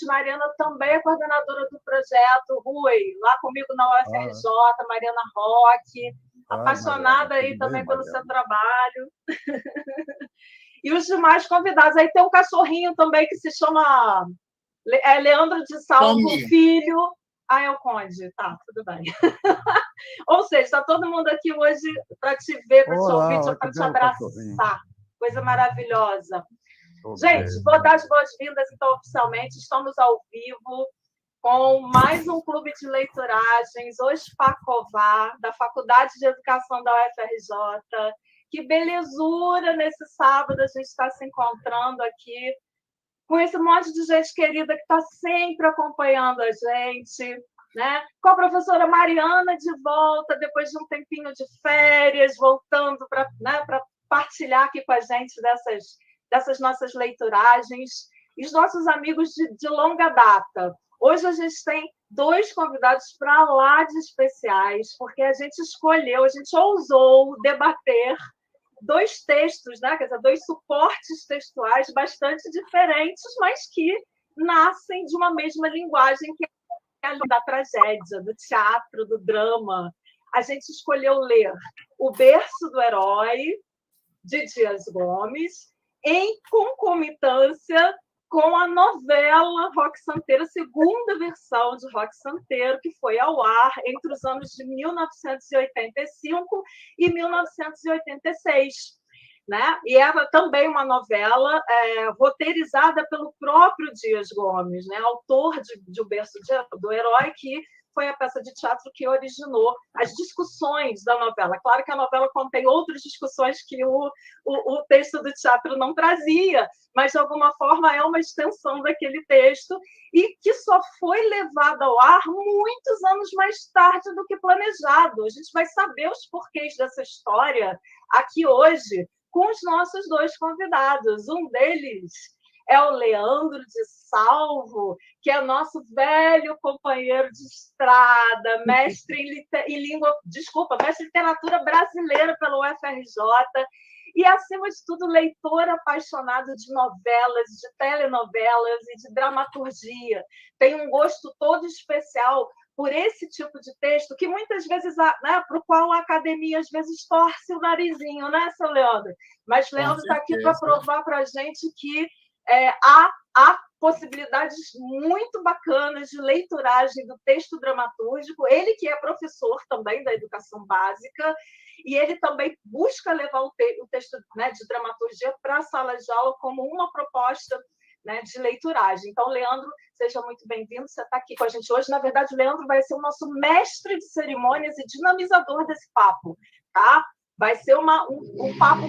Mariana também é coordenadora do projeto, Rui, lá comigo na UFRJ, Mariana Roque, apaixonada Mariana, aí também pelo Mariana. seu trabalho. E os demais convidados. Aí tem um cachorrinho também que se chama Leandro de Salvo Filho. Ah, é o Conde. Tá, tudo bem. Ou seja, está todo mundo aqui hoje para te ver, para te ouvir, para te abraçar. Coisa maravilhosa. Gente, vou dar as boas-vindas, então, oficialmente. Estamos ao vivo com mais um clube de leituragens, hoje Pacová, da Faculdade de Educação da UFRJ. Que belezura nesse sábado a gente está se encontrando aqui com esse monte de gente querida que está sempre acompanhando a gente, né? Com a professora Mariana de volta, depois de um tempinho de férias, voltando para, né, para partilhar aqui com a gente dessas nossas leituragens, e os nossos amigos de longa data. Hoje a gente tem 2 convidados para lá de especiais, porque a gente escolheu, a gente ousou debater 2 textos, né? Quer dizer, 2 suportes textuais bastante diferentes, mas que nascem de uma mesma linguagem, que é a da tragédia, do teatro, do drama. A gente escolheu ler O Berço do Herói, de Dias Gomes, em concomitância com a novela Roque Santeiro, a segunda versão de Roque Santeiro, que foi ao ar entre os anos de 1985 e 1986. Né? E era também uma novela roteirizada pelo próprio Dias Gomes, né? Autor de O Berço do Herói, que foi a peça de teatro que originou as discussões da novela. Claro que a novela contém outras discussões que o texto do teatro não trazia, mas, de alguma forma, é uma extensão daquele texto e que só foi levado ao ar muitos anos mais tarde do que planejado. A gente vai saber os porquês dessa história aqui hoje com os nossos 2 convidados. Um deles é o Leandro de Salvo, que é nosso velho companheiro de estrada, mestre mestre em literatura brasileira pela UFRJ, e, acima de tudo, leitor apaixonado de novelas, de telenovelas e de dramaturgia. Tem um gosto todo especial por esse tipo de texto, que muitas vezes, né, para o qual a academia às vezes torce o narizinho, né, seu Leandro? Mas Leandro está aqui para provar para a gente que há possibilidades muito bacanas de leituragem do texto dramatúrgico. Ele que é professor também da educação básica, e ele também busca levar o texto, né, de dramaturgia para a sala de aula como uma proposta, né, de leituragem. Então, Leandro, seja muito bem-vindo, você está aqui com a gente hoje. Na verdade, o Leandro vai ser o nosso mestre de cerimônias e dinamizador desse papo, tá? Vai ser um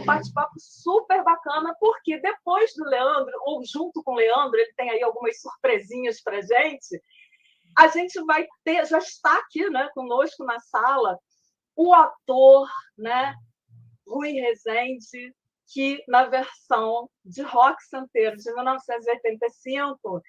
bate-papo super bacana, porque depois do Leandro, ou junto com o Leandro, ele tem aí algumas surpresinhas para a gente vai ter, já está aqui, né, conosco na sala, o ator, né, Rui Rezende, que na versão de Roque Santeiro, de 1985,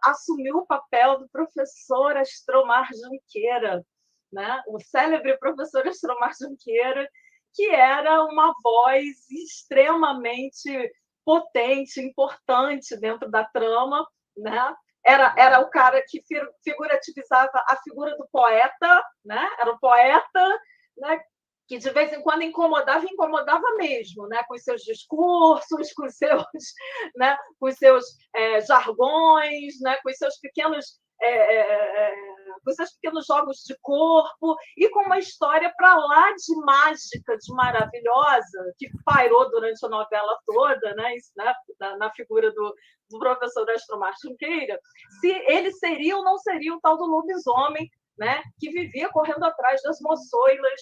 assumiu o papel do professor Astromar Junqueira, né? O célebre professor Astromar Junqueira, que era uma voz extremamente potente, importante dentro da trama, né? Era o cara que figurativizava a figura do poeta, né? Era o poeta, né, que de vez em quando incomodava mesmo, né? Com os seus discursos, com os seus, né? Com os seus jargões, né? Com os seus pequenos jogos de corpo, e com uma história para lá de mágica, de maravilhosa, que pairou durante a novela toda, né? Na figura do professor Astromar Junqueira, se ele seria ou não seria o tal do lobisomem, né, que vivia correndo atrás das moçoilas,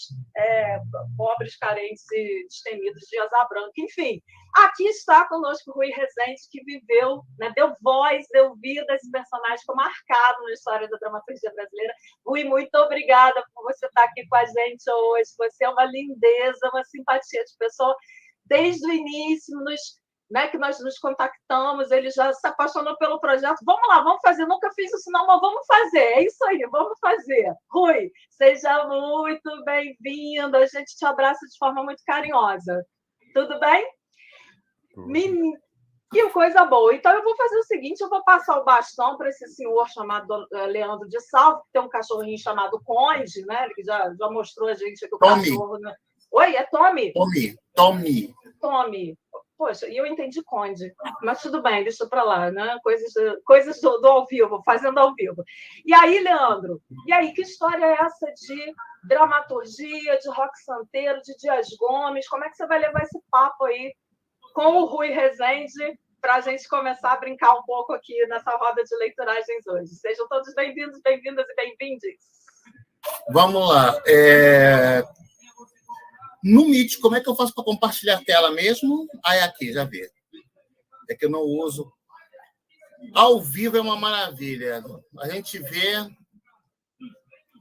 pobres, carentes e destemidos de asa branca. Enfim, aqui está conosco o Rui Rezende, que viveu, né, deu voz, deu vida a esse personagem, ficou marcado na história da dramaturgia brasileira. Rui, muito obrigada por você estar aqui com a gente hoje. Você é uma lindeza, uma simpatia de pessoa. Desde o início, né, que nós nos contactamos, ele já se apaixonou pelo projeto. Vamos lá, vamos fazer. Nunca fiz isso não, mas vamos fazer. É isso aí, vamos fazer. Rui, seja muito bem-vindo. A gente te abraça de forma muito carinhosa. Tudo bem? Que coisa boa. Então, eu vou fazer o seguinte, eu vou passar o bastão para esse senhor chamado Leandro de Salvo, que tem um cachorrinho chamado Conde, né? Ele já mostrou a gente que o Tommy. Cachorro... Né? Oi, é Tommy? Tommy. Tommy. Poxa, e eu entendi Conde, mas tudo bem, deixa para lá, né? Coisas do ao vivo, fazendo ao vivo. E aí, Leandro, que história é essa de dramaturgia, de rock santeiro, de Dias Gomes? Como é que você vai levar esse papo aí com o Rui Rezende para a gente começar a brincar um pouco aqui nessa roda de leituragens hoje? Sejam todos bem-vindos, bem-vindas e bem-vindes. Vamos lá. No Meet, como é que eu faço para compartilhar a tela mesmo? É aqui, já vi. É que eu não uso. Ao vivo é uma maravilha. A gente vê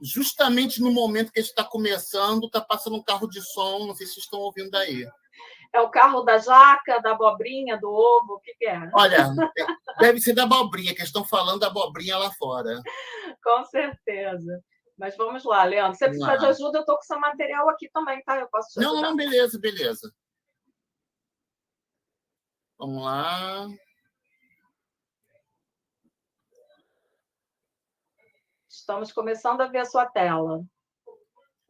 justamente no momento que a gente está começando, está passando um carro de som, não sei se vocês estão ouvindo daí. É o carro da jaca, da abobrinha, do ovo, o que é? Olha, deve ser da abobrinha, que eles estão falando da abobrinha lá fora. Com certeza. Mas vamos lá, Leandro. Se você precisar de ajuda, eu estou com seu material aqui também, tá? Eu posso te ajudar. Não, beleza. Vamos lá. Estamos começando a ver a sua tela.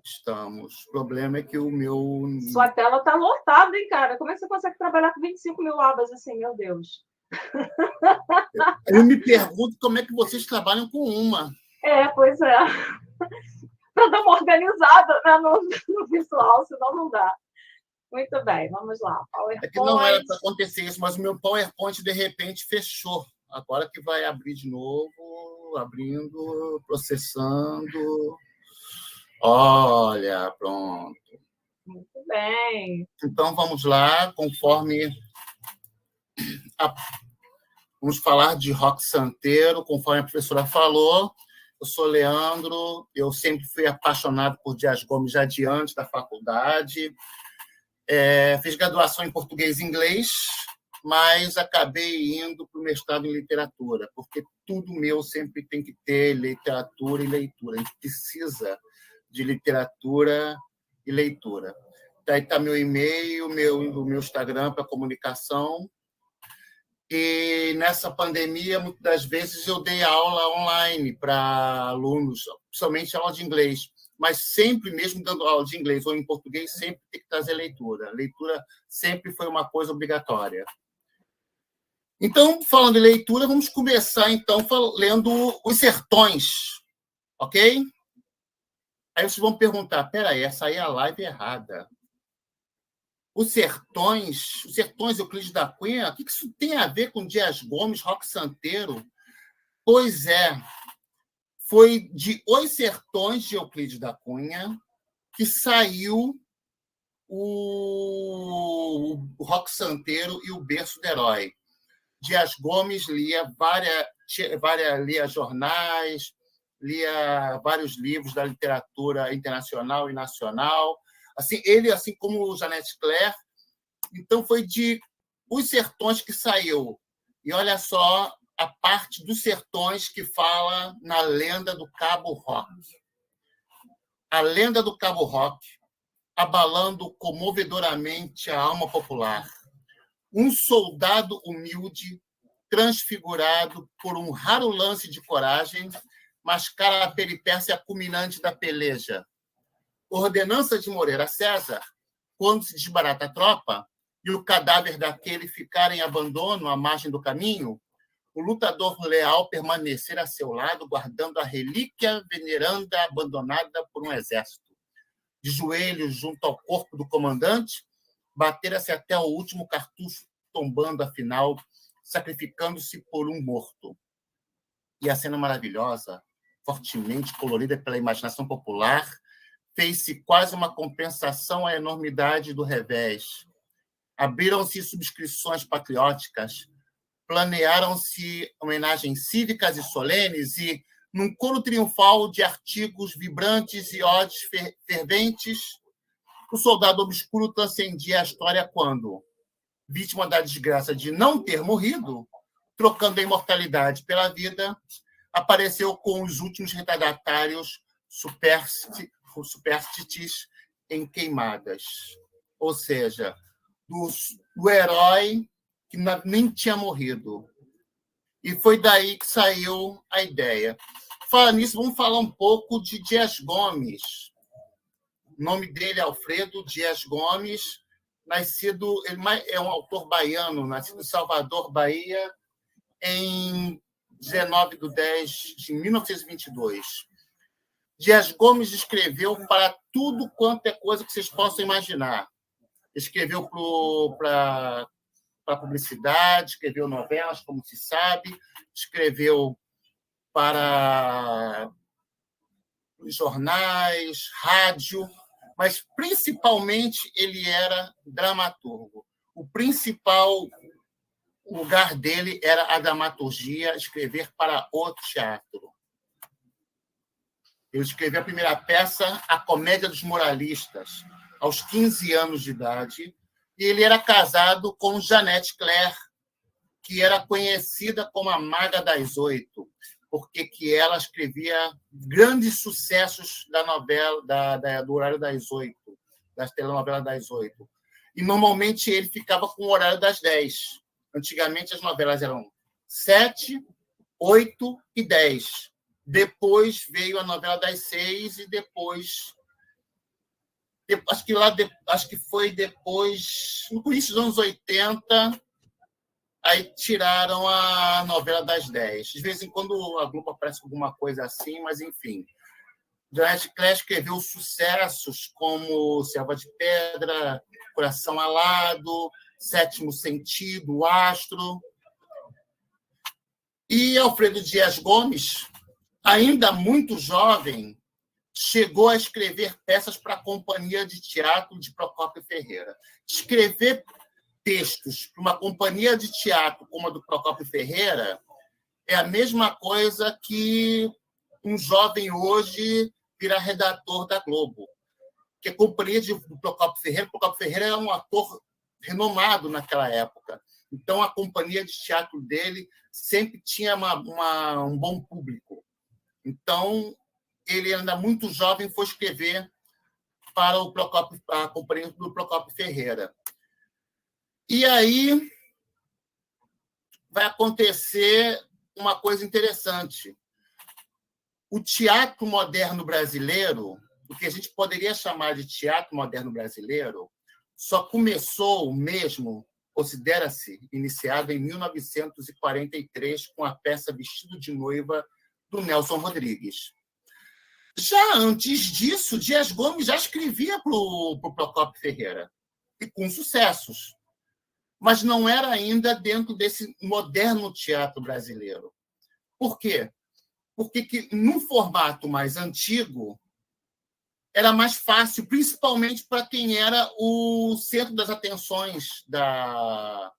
Estamos. O problema é que o meu... Sua tela está lotada, hein, cara? Como é que você consegue trabalhar com 25 mil abas assim? Meu Deus. Eu me pergunto como é que vocês trabalham com uma. Pois é. Para dar uma organizada, né, no visual, senão não dá. Muito bem, vamos lá. PowerPoint. É que não era para acontecer isso, mas o meu PowerPoint, de repente, fechou. Agora que vai abrir de novo, abrindo, processando. Olha, pronto. Muito bem. Então, vamos lá, conforme... Vamos falar de rock santeiro, conforme a professora falou. Eu sou Leandro, eu sempre fui apaixonado por Dias Gomes já de antes da faculdade. Fiz graduação em português e inglês, mas acabei indo para o mestrado em literatura, porque tudo meu sempre tem que ter literatura e leitura. A gente precisa de literatura e leitura. Daí está meu e-mail, o meu Instagram para comunicação. E nessa pandemia, muitas das vezes, eu dei aula online para alunos, principalmente aula de inglês. Mas sempre, mesmo dando aula de inglês ou em português, sempre tem que trazer leitura. Leitura sempre foi uma coisa obrigatória. Então, falando de leitura, vamos começar, então, lendo Os Sertões, ok? Aí vocês vão perguntar, peraí, essa aí é a live errada. Os Sertões, Euclides da Cunha, o que isso tem a ver com Dias Gomes, rock santeiro? Pois é, foi de Os Sertões de Euclides da Cunha que saiu o rock santeiro e o berço do herói. Dias Gomes lia lia jornais, lia vários livros da literatura internacional e nacional. Assim, ele, assim como o Janete Claire, então foi de Os Sertões que saiu. E olha só a parte dos sertões que fala na lenda do Cabo Rock. A lenda do Cabo Rock, abalando comovedoramente a alma popular. Um soldado humilde, transfigurado por um raro lance de coragem, mascara a peripécia culminante da peleja. Ordenança de Moreira César, quando se desbarata a tropa e o cadáver daquele ficar em abandono à margem do caminho, o lutador leal permanecer a seu lado, guardando a relíquia veneranda abandonada por um exército. De joelhos junto ao corpo do comandante, batera-se até o último cartucho, tombando, afinal, sacrificando-se por um morto. E a cena maravilhosa, fortemente colorida pela imaginação popular, fez-se quase uma compensação à enormidade do revés. Abriram-se subscrições patrióticas, planearam-se homenagens cívicas e solenes e, num coro triunfal de artigos vibrantes e odes ferventes, o soldado obscuro transcendia a história quando, vítima da desgraça de não ter morrido, trocando a imortalidade pela vida, apareceu com os últimos retardatários superstites em queimadas. Ou seja, do herói que nem tinha morrido. E foi daí que saiu a ideia. Falando nisso, vamos falar um pouco de Dias Gomes. O nome dele é Alfredo Dias Gomes, nascido, ele é um autor baiano, nascido em Salvador, Bahia, em 19/10/1922. Dias Gomes escreveu para tudo quanto é coisa que vocês possam imaginar. Escreveu para publicidade, escreveu novelas, como se sabe, escreveu para jornais, rádio, mas, principalmente, ele era dramaturgo. O principal lugar dele era a dramaturgia, escrever para o teatro. Ele escreveu a primeira peça, A Comédia dos Moralistas, aos 15 anos de idade, e ele era casado com Jeanette Claire, que era conhecida como a Maga das Oito, porque que ela escrevia grandes sucessos da novela, do horário das 8, das telenovelas das 8. E, normalmente, ele ficava com o horário das 10. Antigamente, as novelas eram 7, 8 e 10. Depois veio a novela das 6 e depois... Acho que foi depois, no início dos anos 80... Aí tiraram a novela das 10. De vez em quando a Globo aparece alguma coisa assim, mas enfim. Jeanette Claire escreveu sucessos como Selva de Pedra, Coração Alado, Sétimo Sentido, Astro. E Alfredo Dias Gomes, ainda muito jovem, chegou a escrever peças para a Companhia de Teatro de Procópio Ferreira. Escrever textos para uma companhia de teatro como a do Procópio Ferreira é a mesma coisa que um jovem hoje virar redator da Globo. Que a companhia do Procópio Ferreira é um ator renomado naquela época. Então, a companhia de teatro dele sempre tinha um bom público. Então, ele, ainda muito jovem, foi escrever para a companhia do Procópio Ferreira. E aí vai acontecer uma coisa interessante. O teatro moderno brasileiro, o que a gente poderia chamar de teatro moderno brasileiro, só começou mesmo, considera-se, iniciado em 1943, com a peça Vestido de Noiva, do Nelson Rodrigues. Já antes disso, Dias Gomes já escrevia para o Procópio Ferreira, e com sucessos. Mas não era ainda dentro desse moderno teatro brasileiro. Por quê? Porque num formato mais antigo era mais fácil, principalmente para quem era o centro das atenções da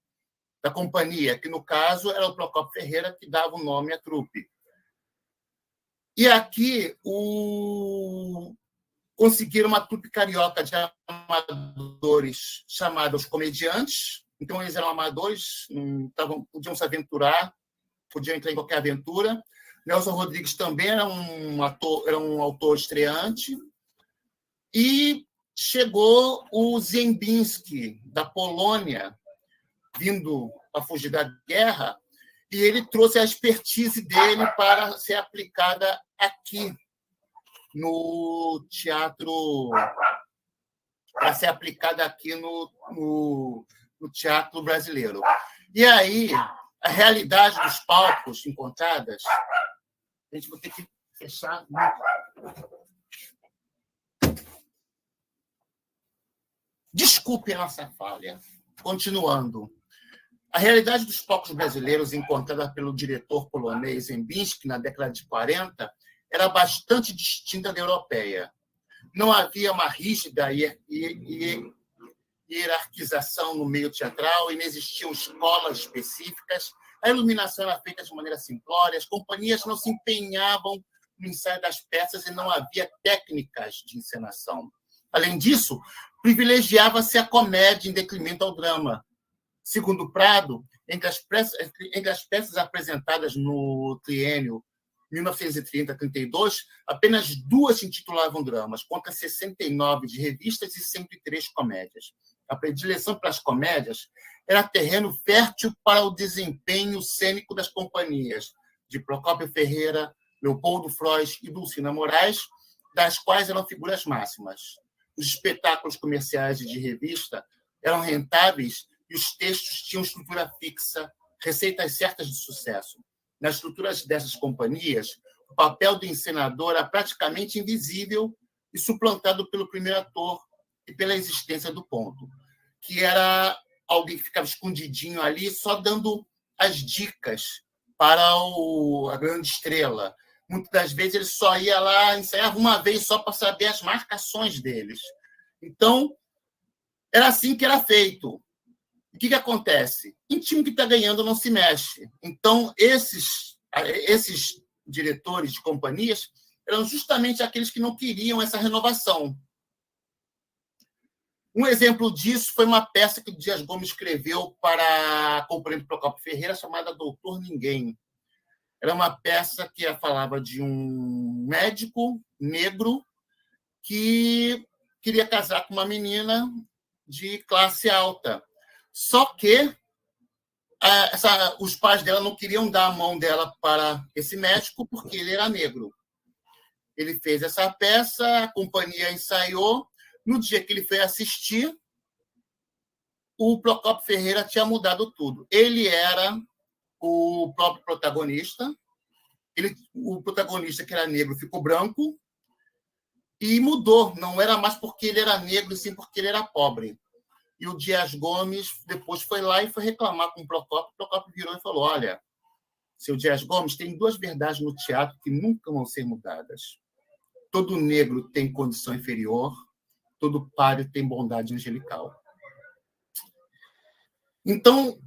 companhia, que, no caso, era o Procópio Ferreira, que dava o nome à trupe. E aqui conseguiram uma trupe carioca de amadores chamada Os Comediantes. Então, eles eram amadores, podiam se aventurar, podiam entrar em qualquer aventura. Nelson Rodrigues também era um autor estreante. E chegou o Ziembinski, da Polônia, vindo a fugir da guerra, e ele trouxe a expertise dele para ser aplicada aqui no teatro, para ser aplicada aqui no teatro brasileiro. E aí, a realidade dos palcos encontradas, a gente vai ter que fechar. Desculpe a nossa falha. Continuando. A realidade dos palcos brasileiros, encontrada pelo diretor polonês Ziembinski na década de 40, era bastante distinta da europeia. Não havia uma rígida hierarquização no meio teatral e não existiam escolas específicas. A iluminação era feita de maneira simplória, as companhias não se empenhavam no ensaio das peças e não havia técnicas de encenação. Além disso, privilegiava-se a comédia em detrimento ao drama. Segundo Prado, entre as peças apresentadas no triênio 1930-32, apenas 2 se intitulavam dramas, contra 69 de revistas e 103 comédias. A predileção pelas comédias era terreno fértil para o desempenho cênico das companhias de Procópio Ferreira, Leopoldo Frois e Dulcina Moraes, das quais eram figuras máximas. Os espetáculos comerciais e de revista eram rentáveis e os textos tinham estrutura fixa, receitas certas de sucesso. Nas estruturas dessas companhias, o papel do encenador era praticamente invisível e suplantado pelo primeiro ator e pela existência do ponto, que era alguém que ficava escondidinho ali, só dando as dicas para a grande estrela. Muitas das vezes ele só ia lá, ensaiava uma vez só para saber as marcações deles. Então, era assim que era feito. O que acontece? Em time que está ganhando não se mexe. Então, esses diretores de companhias eram justamente aqueles que não queriam essa renovação. Um exemplo disso foi uma peça que o Dias Gomes escreveu para a companhia do Procópio Ferreira, chamada Doutor Ninguém. Era uma peça que falava de um médico negro que queria casar com uma menina de classe alta. Só que os pais dela não queriam dar a mão dela para esse médico porque ele era negro. Ele fez essa peça, a companhia ensaiou. No dia que ele foi assistir, o Procópio Ferreira tinha mudado tudo. Ele era o próprio protagonista. O protagonista, que era negro, ficou branco e mudou. Não era mais porque ele era negro, sim porque ele era pobre. E o Dias Gomes depois foi lá e foi reclamar com o Procópio. O Procópio virou e falou: olha, seu Dias Gomes, tem duas verdades no teatro que nunca vão ser mudadas. Todo negro tem condição inferior, todo páreo tem bondade angelical. Então,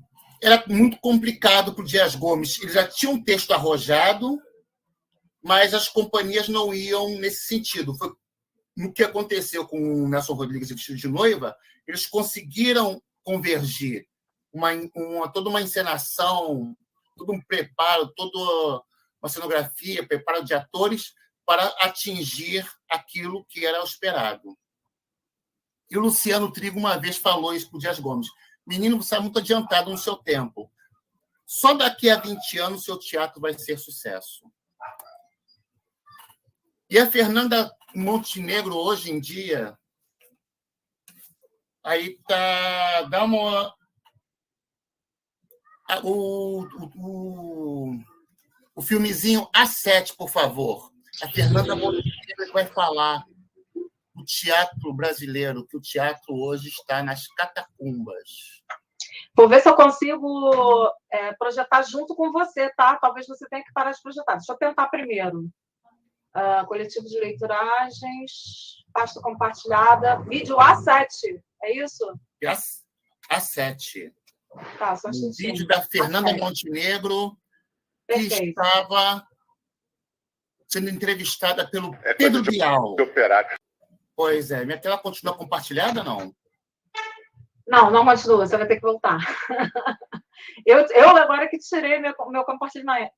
era muito complicado para o Dias Gomes. Ele já tinha um texto arrojado, mas as companhias não iam nesse sentido. Foi no que aconteceu com o Nelson Rodrigues e Vestido de Noiva, eles conseguiram convergir toda uma encenação, todo um preparo, toda uma cenografia, preparo de atores para atingir aquilo que era o esperado. E o Luciano Trigo uma vez falou isso para o Dias Gomes: menino, você está muito adiantado no seu tempo. Só daqui a 20 anos o seu teatro vai ser sucesso. E a Fernanda Montenegro, hoje em dia, aí tá, dá uma... O filmezinho A7, por favor. A Fernanda Montenegro vai falar do teatro brasileiro, que o teatro hoje está nas catacumbas. Vou ver se eu consigo projetar junto com você, tá? Talvez você tenha que parar de projetar. Deixa eu tentar primeiro. Coletivo de leituragens, pasta compartilhada, vídeo A7, é isso? A7. Tá, só um vídeo da Fernanda Montenegro, que estava sendo entrevistada pelo Pedro Bial. Pois é. Minha tela continua compartilhada, não? Não continua. Você vai ter que voltar. Eu agora que tirei meu compartilhamento.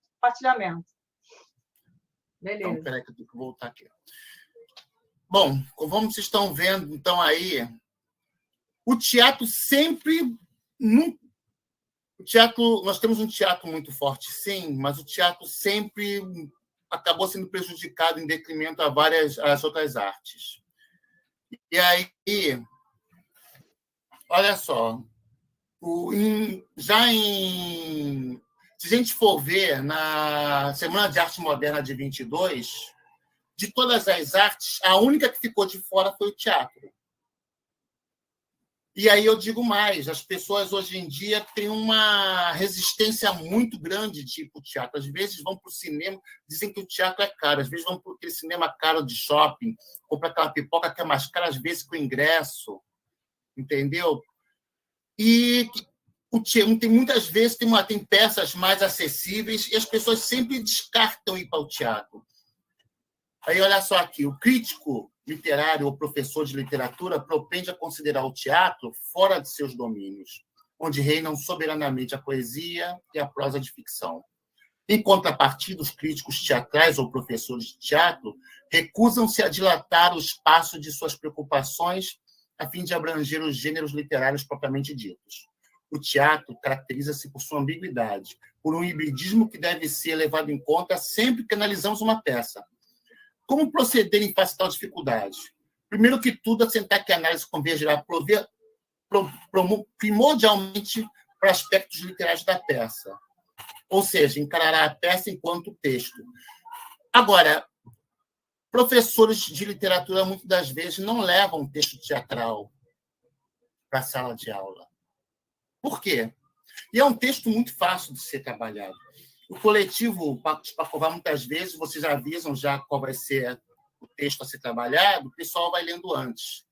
Beleza. Então, peraí que eu tenho que voltar aqui. Bom, como vocês estão vendo, então, aí, o teatro sempre... Nós temos um teatro muito forte, sim, mas o teatro sempre acabou sendo prejudicado em detrimento a várias outras artes. E aí, olha só, se a gente for ver na Semana de Arte Moderna de 22, de todas as artes, a única que ficou de fora foi o teatro. E aí eu digo mais, as pessoas hoje em dia têm uma resistência muito grande de ir para o teatro. Às vezes vão para o cinema, dizem que o teatro é caro, às vezes vão para aquele cinema caro de shopping, comprar aquela pipoca que é mais cara, às vezes com ingresso, entendeu? E muitas vezes tem peças mais acessíveis e as pessoas sempre descartam ir para o teatro. Aí, olha só aqui, o crítico literário ou professor de literatura propende a considerar o teatro fora de seus domínios, onde reinam soberanamente a poesia e a prosa de ficção. Em contrapartida, os críticos teatrais ou professores de teatro recusam-se a dilatar o espaço de suas preocupações a fim de abranger os gêneros literários propriamente ditos. O teatro caracteriza-se por sua ambiguidade, por um hibridismo que deve ser levado em conta sempre que analisamos uma peça. Como proceder em face de tal dificuldade? Primeiro que tudo, assentar que a análise convergerá primordialmente para aspectos literários da peça, ou seja, encarará a peça enquanto texto. Agora, professores de literatura, muitas das vezes, não levam texto teatral para a sala de aula. Por quê? E é um texto muito fácil de ser trabalhado. O coletivo Pacová, muitas vezes, vocês avisam já qual vai ser o texto a ser trabalhado, o pessoal vai lendo antes.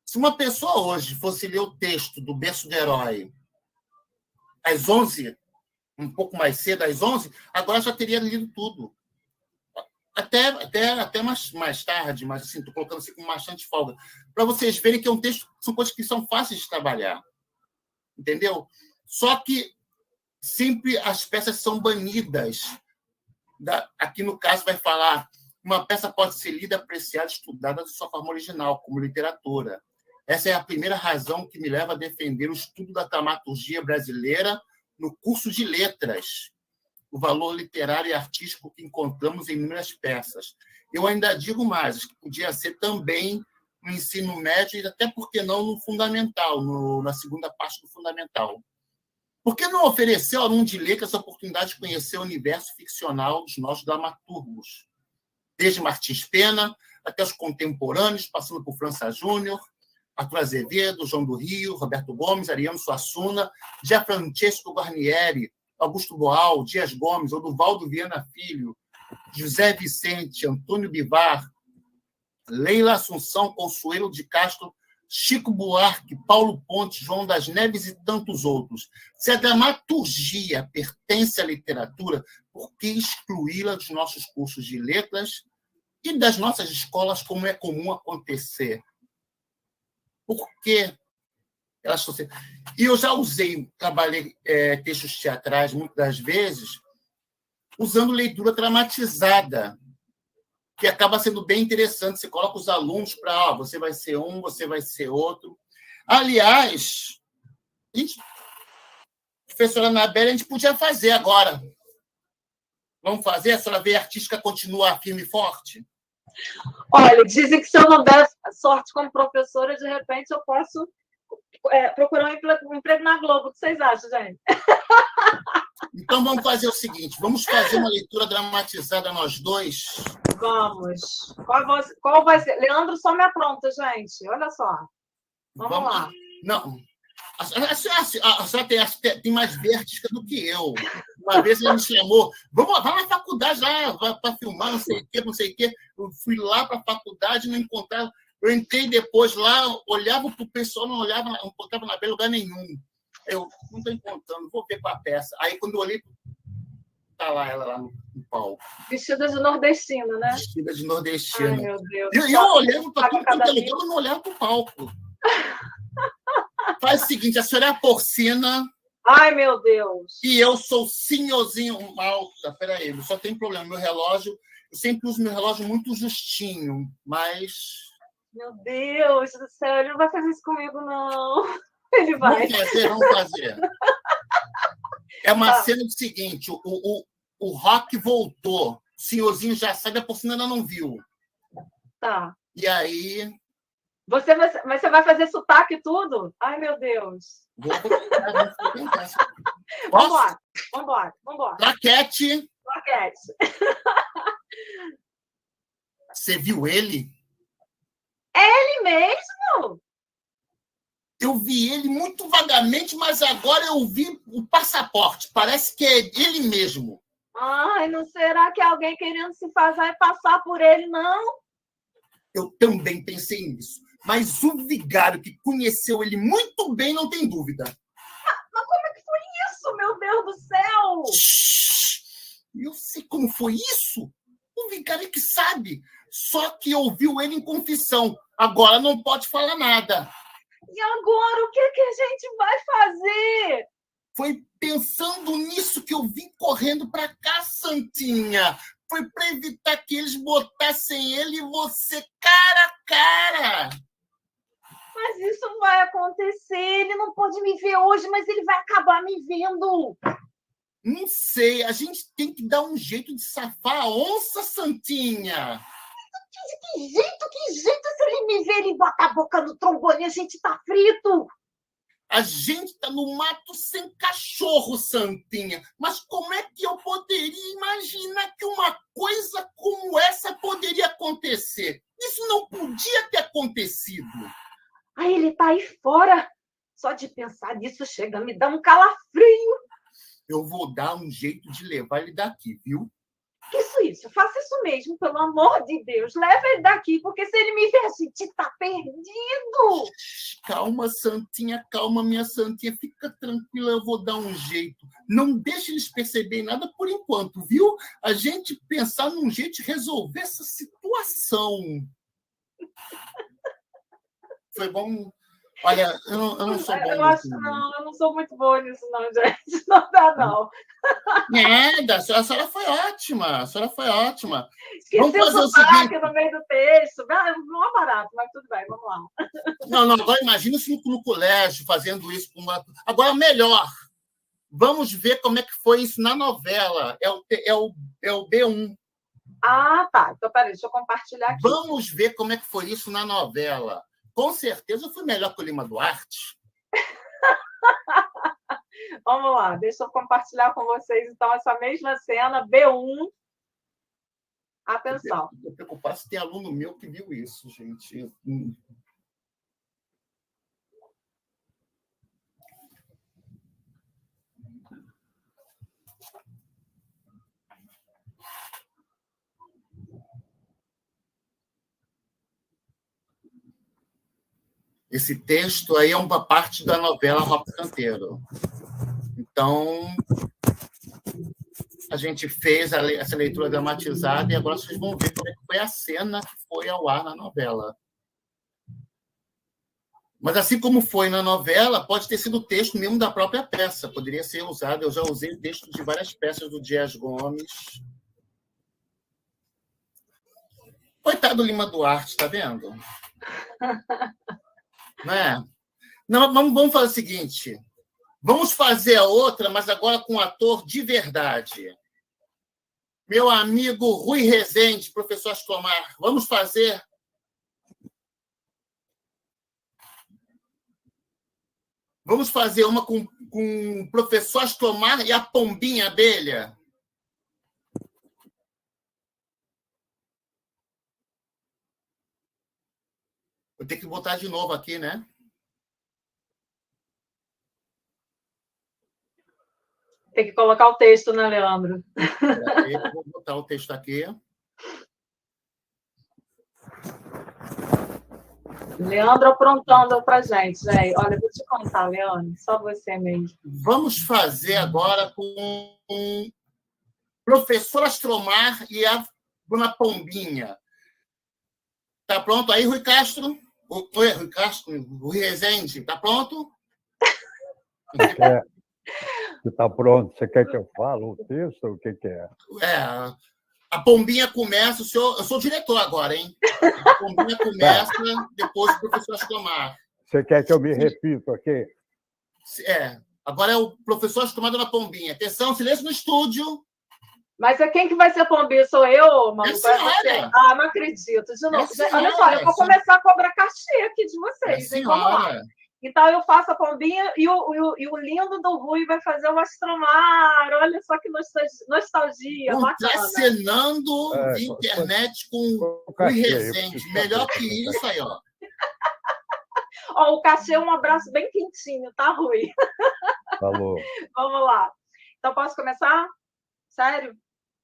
Se uma pessoa hoje fosse ler o texto do Berço do Herói às 11, um pouco mais cedo, às 11, agora já teria lido tudo. Até mais tarde, mas assim, estou colocando assim com bastante folga, para vocês verem que é um texto, são coisas que são fáceis de trabalhar. Entendeu? Só que sempre as peças são banidas. Aqui, no caso, vai falar uma peça pode ser lida, apreciada, estudada de sua forma original, como literatura. Essa é a primeira razão que me leva a defender o estudo da dramaturgia brasileira no curso de letras, o valor literário e artístico que encontramos em inúmeras peças. Eu ainda digo mais, que podia ser também no ensino médio e até, por que não, no fundamental, na segunda parte do fundamental. Por que não oferecer ao aluno de letras a oportunidade de conhecer o universo ficcional dos nossos dramaturgos? Desde Martins Pena até os contemporâneos, passando por França Júnior, Arthur Azevedo, João do Rio, Roberto Gomes, Ariano Suassuna, Gianfrancesco Guarnieri, Augusto Boal, Dias Gomes, Oduvaldo Viana Filho, José Vicente, Antônio Bivar, Leila Assunção, Consuelo de Castro, Chico Buarque, Paulo Ponte, João das Neves e tantos outros. Se a dramaturgia pertence à literatura, por que excluí-la dos nossos cursos de letras e das nossas escolas, como é comum acontecer? Por que elas estão sendo... E eu já trabalhei textos teatrais, muitas das vezes, usando leitura dramatizada, que acaba sendo bem interessante. Você coloca os alunos para, você vai ser um, você vai ser outro. Aliás, professora Anabelle, a gente podia fazer agora. Vamos fazer? A senhora vê a artística continua firme e forte? Olha, dizem que se eu não der sorte como professora, de repente eu posso procurar um emprego na Globo. O que vocês acham, gente? Então, vamos fazer o seguinte, vamos fazer uma leitura dramatizada nós dois? Vamos. Qual vai ser? Leandro só me apronta, gente. Olha só. Vamos lá. Não. A senhora tem mais vertiga do que eu. Uma vez ele me chamou, vá na faculdade lá, para filmar, não sei o quê. Eu fui lá para a faculdade, não encontrava. Eu entrei depois lá, olhava para o pessoal, não encontrava na lugar nenhum. Eu não estou encontrando, vou ver com a peça. Aí, quando eu olhei, está lá ela lá no palco. Vestida de nordestina, né? Vestida de nordestina. Ai, meu Deus. E eu olhando para tudo quanto é lugar, eu não olhava para o palco. Faz o seguinte, a senhora é a porcina. Ai, meu Deus. E eu sou o senhorzinho malta. Peraí, só tem problema. Meu relógio, eu sempre uso meu relógio muito justinho, mas... Meu Deus do céu, ele não vai fazer isso comigo, não. Ele vai. Vamos fazer. É uma cena do seguinte, o Rock voltou, o senhorzinho já sabe, a porcina ainda não viu. Tá. E aí... Mas você vai fazer sotaque e tudo? Ai, meu Deus. Vou tentar. Vambora. Claquete. Você viu ele? É ele mesmo? Eu vi ele muito vagamente, mas agora eu vi o passaporte. Parece que é ele mesmo. Ai, não será que é alguém querendo se fazer passar por ele, não? Eu também pensei nisso. Mas o vigário que conheceu ele muito bem, não tem dúvida. Mas como é que foi isso, meu Deus do céu? Eu sei como foi isso. O vigário é que sabe. Só que ouviu ele em confissão. Agora não pode falar nada. E agora, o que a gente vai fazer? Foi pensando nisso que eu vim correndo para cá, Santinha. Foi para evitar que eles botassem ele e você cara a cara. Mas isso não vai acontecer. Ele não pode me ver hoje, mas ele vai acabar me vendo. Não sei, a gente tem que dar um jeito de safar a onça, Santinha. Que jeito, que jeito. Se ele me ver, ele bota a boca no trombone, a gente tá frito. A gente tá no mato sem cachorro, Santinha. Mas como é que eu poderia imaginar que uma coisa como essa poderia acontecer? Isso não podia ter acontecido. Aí ele tá aí fora. Só de pensar nisso chega a me dar um calafrio. Eu vou dar um jeito de levar ele daqui, viu? Isso. Faça isso mesmo, pelo amor de Deus. Leva ele daqui, porque se ele me ver, a gente tá perdido. Calma, Santinha, calma, minha Santinha. Fica tranquila, eu vou dar um jeito. Não deixe eles perceberem nada por enquanto, viu? A gente pensar num jeito de resolver essa situação. Foi bom? Olha, eu não sou bom nisso. Eu não sou muito boa nisso, não, gente. Não dá, não. Nada, a senhora foi ótima. A senhora foi ótima. Vamos fazer o seguinte. No meio do texto. Não é barato, mas tudo bem, vamos lá. Não, agora imagina se no colégio fazendo isso. Agora, melhor. Vamos ver como é que foi isso na novela. É o B1. Ah, tá. Então, peraí, deixa eu compartilhar aqui. Vamos ver como é que foi isso na novela. Com certeza eu fui melhor que o Lima Duarte. Vamos lá, deixa eu compartilhar com vocês, então, essa mesma cena, B1. Atenção. Estou preocupado se tem aluno meu que viu isso, gente. Esse texto aí é uma parte da novela Rock Santeiro. Então, a gente fez essa leitura dramatizada e agora vocês vão ver como é que foi a cena que foi ao ar na novela. Mas, assim como foi na novela, pode ter sido o texto mesmo da própria peça. Poderia ser usado. Eu já usei texto de várias peças do Dias Gomes. Coitado do Lima Duarte, tá vendo? Não é? Não, vamos fazer o seguinte. Vamos fazer a outra, mas agora com um ator de verdade. Meu amigo Rui Rezende, professor Astomar, vamos fazer... Vamos fazer uma com o professor Astomar e a pombinha abelha. Vou ter que botar de novo aqui, né? Tem que colocar o texto, né, Leandro? Vou botar o texto aqui. Leandro aprontando para a gente. Olha, vou te contar, Leandro, só você mesmo. Vamos fazer agora com o professor Astromar e a dona Pombinha. Tá pronto aí, Rui Castro? Oi, Rui Castro, Rui Rezende, tá pronto? Está pronto. Você quer que eu fale o texto? O que é? A Pombinha começa, eu sou o diretor agora, hein? A Pombinha começa, depois o professor Astromar. Você quer que eu me repita aqui? Agora é o professor Astromar da Pombinha. Atenção, silêncio no estúdio. Mas quem que vai ser Pombinha? Sou eu, Manu? Não acredito. De novo. Olha só, eu vou começar a cobrar cachê aqui de vocês. Hein? Vamos lá. Então, eu faço a Pombinha e o lindo do Rui vai fazer o Astromar. Olha só que nostalgia. Contracenando internet com o Rui Rezende. Melhor que isso aí, ó. O cachê, um abraço bem quentinho, tá, Rui? Falou. Vamos lá. Então, posso começar? Sério?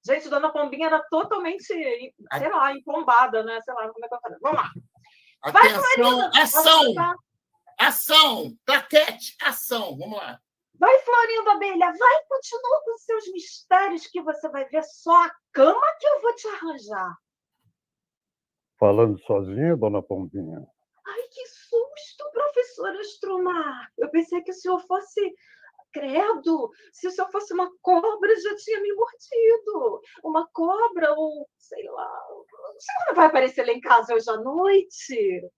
Gente, Dona Pombinha era totalmente, sei lá, empombada, né? Sei lá, como é que eu falei. Vamos lá. Atenção, ação! Ação! Claquete, ação! Vamos lá. Vai, Florinda Abelha, vai, continua com seus mistérios que você vai ver só a cama que eu vou te arranjar. Falando sozinha, Dona Pombinha? Ai, que susto, professor Astromar. Eu pensei que o senhor fosse... Credo, se o senhor fosse uma cobra, já tinha me mordido. Uma cobra ou, sei lá... O senhor não vai aparecer lá em casa hoje à noite?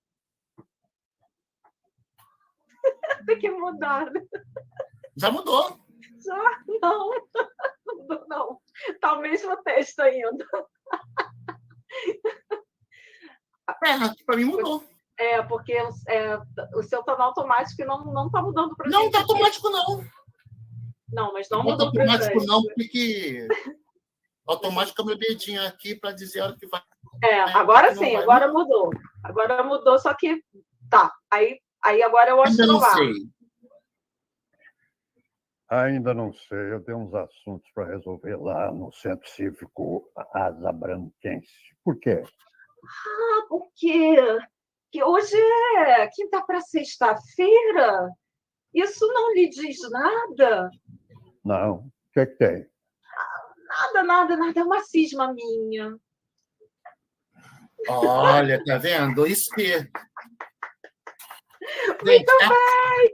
Tem que mudar. Já mudou. Já? Não. Não. Tá o mesmo texto ainda. Para mim mudou. Porque o seu tá no automático e não tá mudando para Não, gente. tá automático, não. Não, mas não Bota mudou para automático, gente. não, porque automático é meu dedinho aqui para dizer a hora que vai. Agora sim, agora mudou. Agora mudou, só que tá. Aí agora eu acho que Ainda não vai. sei. Ainda não sei, eu tenho uns assuntos para resolver lá no Centro Cívico Asa Branquense. Por quê? Por quê? Que hoje é quinta para sexta-feira? Isso não lhe diz nada? Não, o que tem? Nada. É uma cisma minha. Olha, tá vendo? Isso que... Muito bem!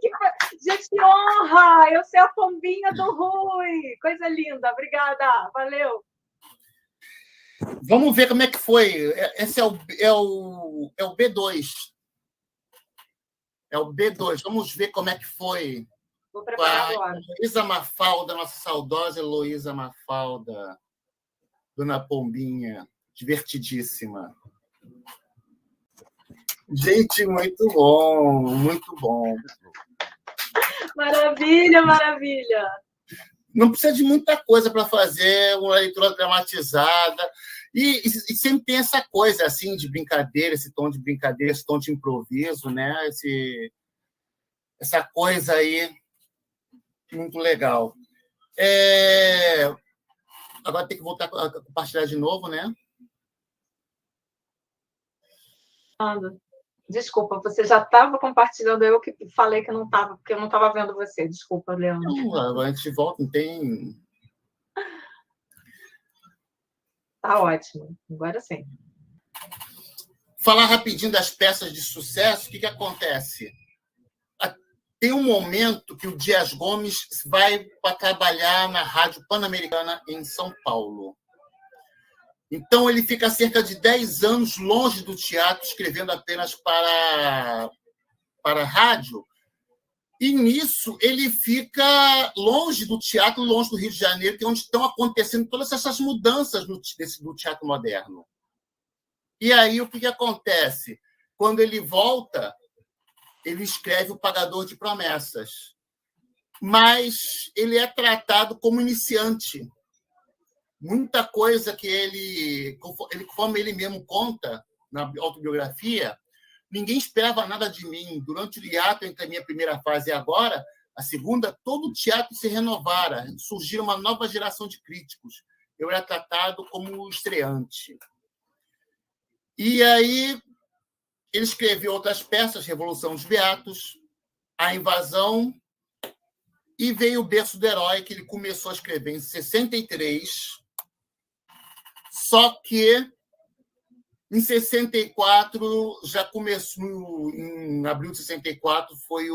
Gente, que honra! Eu sei a pombinha do Rui. Coisa linda. Obrigada. Valeu. Vamos ver como é que foi. Esse é o B2. É o B2. Vamos ver como é que foi. Vou preparar agora. Heloísa Mafalda, nossa saudosa Heloísa Mafalda. Dona Pombinha. Divertidíssima. Gente, muito bom. Muito bom. Maravilha. Não precisa de muita coisa para fazer uma leitura dramatizada. E sempre tem essa coisa assim de brincadeira, esse tom de brincadeira, esse tom de improviso, né? Essa coisa aí muito legal. Agora tem que voltar a compartilhar de novo, né? Desculpa, você já estava compartilhando, eu que falei que não estava, porque eu não estava vendo você. Desculpa, Leandro. Não, a gente volta, não tem... Tá ótimo, agora sim. Falar rapidinho das peças de sucesso, o que acontece? Tem um momento que o Dias Gomes vai para trabalhar na Rádio Pan-Americana em São Paulo. Então, ele fica cerca de 10 anos longe do teatro, escrevendo apenas para a rádio. E, nisso, ele fica longe do teatro, longe do Rio de Janeiro, que é onde estão acontecendo todas essas mudanças do teatro moderno. E aí, o que acontece? Quando ele volta, ele escreve O Pagador de Promessas. Mas ele é tratado como iniciante. Muita coisa que ele, conforme ele mesmo conta na autobiografia, ninguém esperava nada de mim. Durante o hiato entre a minha primeira fase e agora, a segunda, todo o teatro se renovara, surgiu uma nova geração de críticos. Eu era tratado como estreante. E aí ele escreveu outras peças, Revolução dos Beatos, A Invasão, e veio o Berço do Herói, que ele começou a escrever em 63, só que em 64 já começou, em abril de 64 foi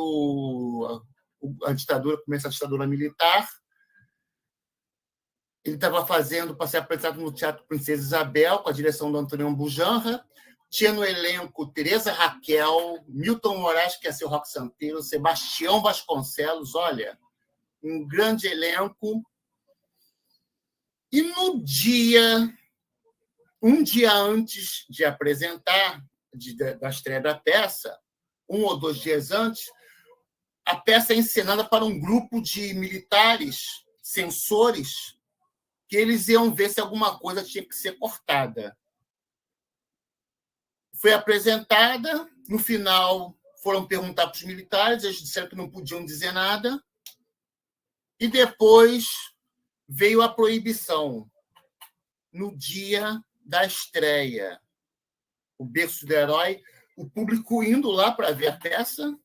a ditadura, começa a ditadura militar. Ele estava fazendo para ser apresentado no Teatro Princesa Isabel, com a direção do Antônio Bujanra. Tinha no elenco Teresa Raquel, Milton Moraes, que ia ser o Roque Santeiro, Sebastião Vasconcelos, olha, um grande elenco. E no dia, um dia antes de apresentar, da estreia da peça, 1 ou 2 dias antes, a peça é encenada para um grupo de militares, censores, que eles iam ver se alguma coisa tinha que ser cortada. Foi apresentada, no final foram perguntar para os militares, eles disseram que não podiam dizer nada, e depois veio a proibição, no dia da estreia. O Berço do Herói, o público indo lá para ver a peça,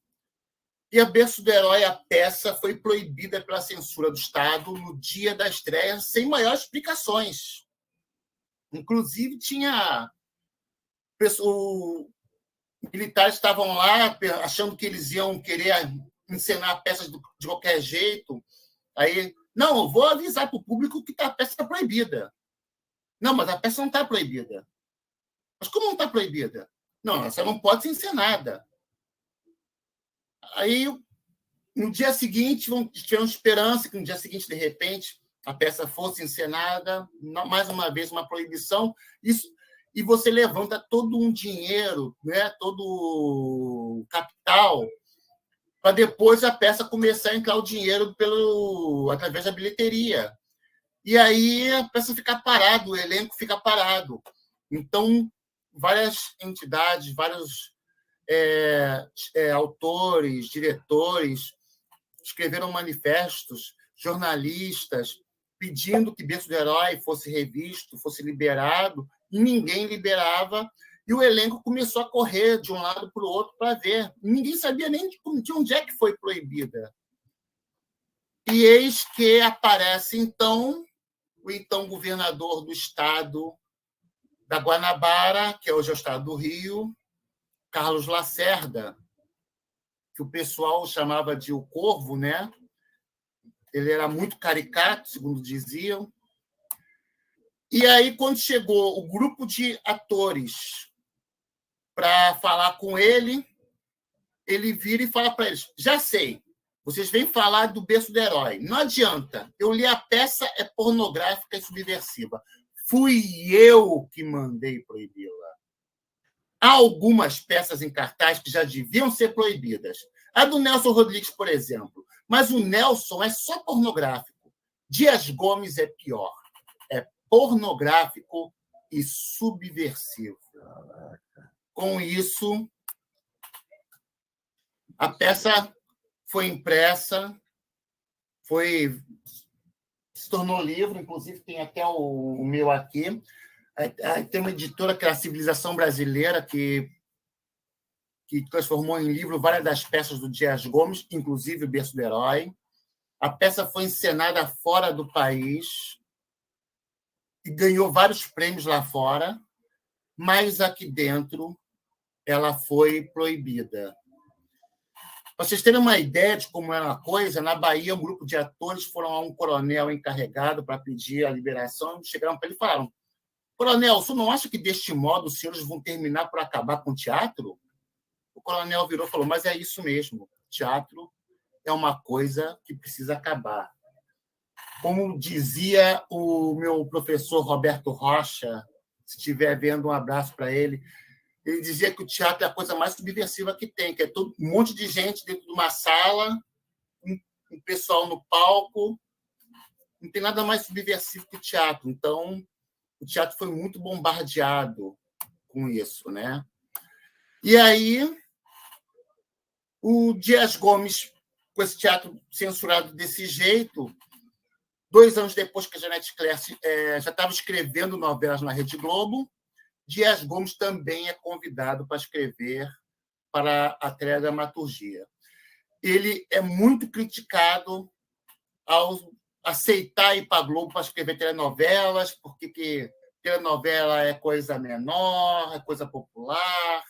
e a Berço do Herói, a peça, foi proibida pela censura do Estado no dia da estreia, sem maiores explicações. Inclusive, tinha... militares estavam lá achando que eles iam querer encenar a peça de qualquer jeito. Aí, não, eu vou avisar para o público que a peça está proibida. Não, mas a peça não está proibida. Mas como não está proibida? Não, essa não pode ser encenada. Aí, no dia seguinte, tivemos esperança que no dia seguinte, de repente, a peça fosse encenada, mais uma vez uma proibição, e você levanta todo um dinheiro, né, todo o capital, para depois a peça começar a entrar o dinheiro através da bilheteria. E aí a peça fica parada, o elenco fica parado. Então, várias entidades, vários autores, diretores, escreveram manifestos, jornalistas, pedindo que Berço do Herói fosse revisto, fosse liberado, e ninguém liberava, e o elenco começou a correr de um lado para o outro para ver. Ninguém sabia nem de onde é que foi proibida. E eis que aparece, então, o então governador do estado da Guanabara, que hoje é o estado do Rio, Carlos Lacerda, que o pessoal chamava de o Corvo, né? Ele era muito caricato, segundo diziam. E aí, quando chegou o grupo de atores para falar com ele, ele vira e fala para eles: já sei, vocês vêm falar do Berço do Herói. Não adianta, eu li a peça, é pornográfica e subversiva. Fui eu que mandei proibi-la. Há algumas peças em cartaz que já deviam ser proibidas. A do Nelson Rodrigues, por exemplo. Mas o Nelson é só pornográfico. Dias Gomes é pior. É pornográfico e subversivo. Com isso, a peça foi impressa, se tornou livro, inclusive tem até o meu aqui. Tem uma editora que é a Civilização Brasileira, que transformou em livro várias das peças do Dias Gomes, inclusive o Berço do Herói. A peça foi encenada fora do país e ganhou vários prêmios lá fora, mas aqui dentro ela foi proibida. Para vocês terem uma ideia de como era a coisa, na Bahia, um grupo de atores foram a um coronel encarregado para pedir a liberação, chegaram para ele e falaram: coronel, você não acha que deste modo os senhores vão terminar por acabar com o teatro? O coronel virou e falou: mas é isso mesmo, teatro é uma coisa que precisa acabar. Como dizia o meu professor Roberto Rocha, se estiver vendo, um abraço para ele, ele dizia que o teatro é a coisa mais subversiva que tem, que é um monte de gente dentro de uma sala, um pessoal no palco, não tem nada mais subversivo que o teatro. Então, o teatro foi muito bombardeado com isso, né? E aí, o Dias Gomes, com esse teatro censurado desse jeito, 2 anos depois que a Janete Clerc já estava escrevendo novelas na Rede Globo, Dias Gomes também é convidado para escrever para a teledramaturgia. Ele é muito criticado ao aceitar ir para a Globo para escrever telenovelas, porque telenovela é coisa menor, é coisa popular.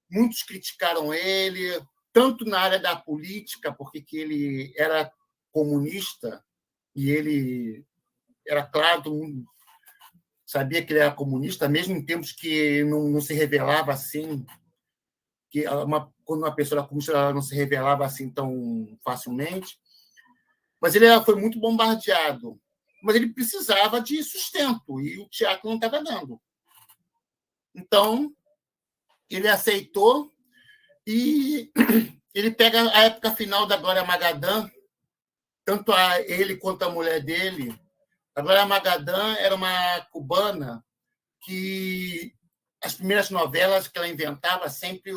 Muitos criticaram ele, tanto na área da política, porque ele era comunista, e ele era claro, todo mundo sabia que ele era comunista, mesmo em tempos que não se revelava assim, que quando uma pessoa era comunista, ela não se revelava assim tão facilmente. Mas ele foi muito bombardeado. Mas ele precisava de sustento, e o teatro não estava dando. Então, ele aceitou, e ele pega a época final da Glória Magadã, tanto ele quanto a mulher dele. A Glória Magadã era uma cubana que as primeiras novelas que ela inventava, sempre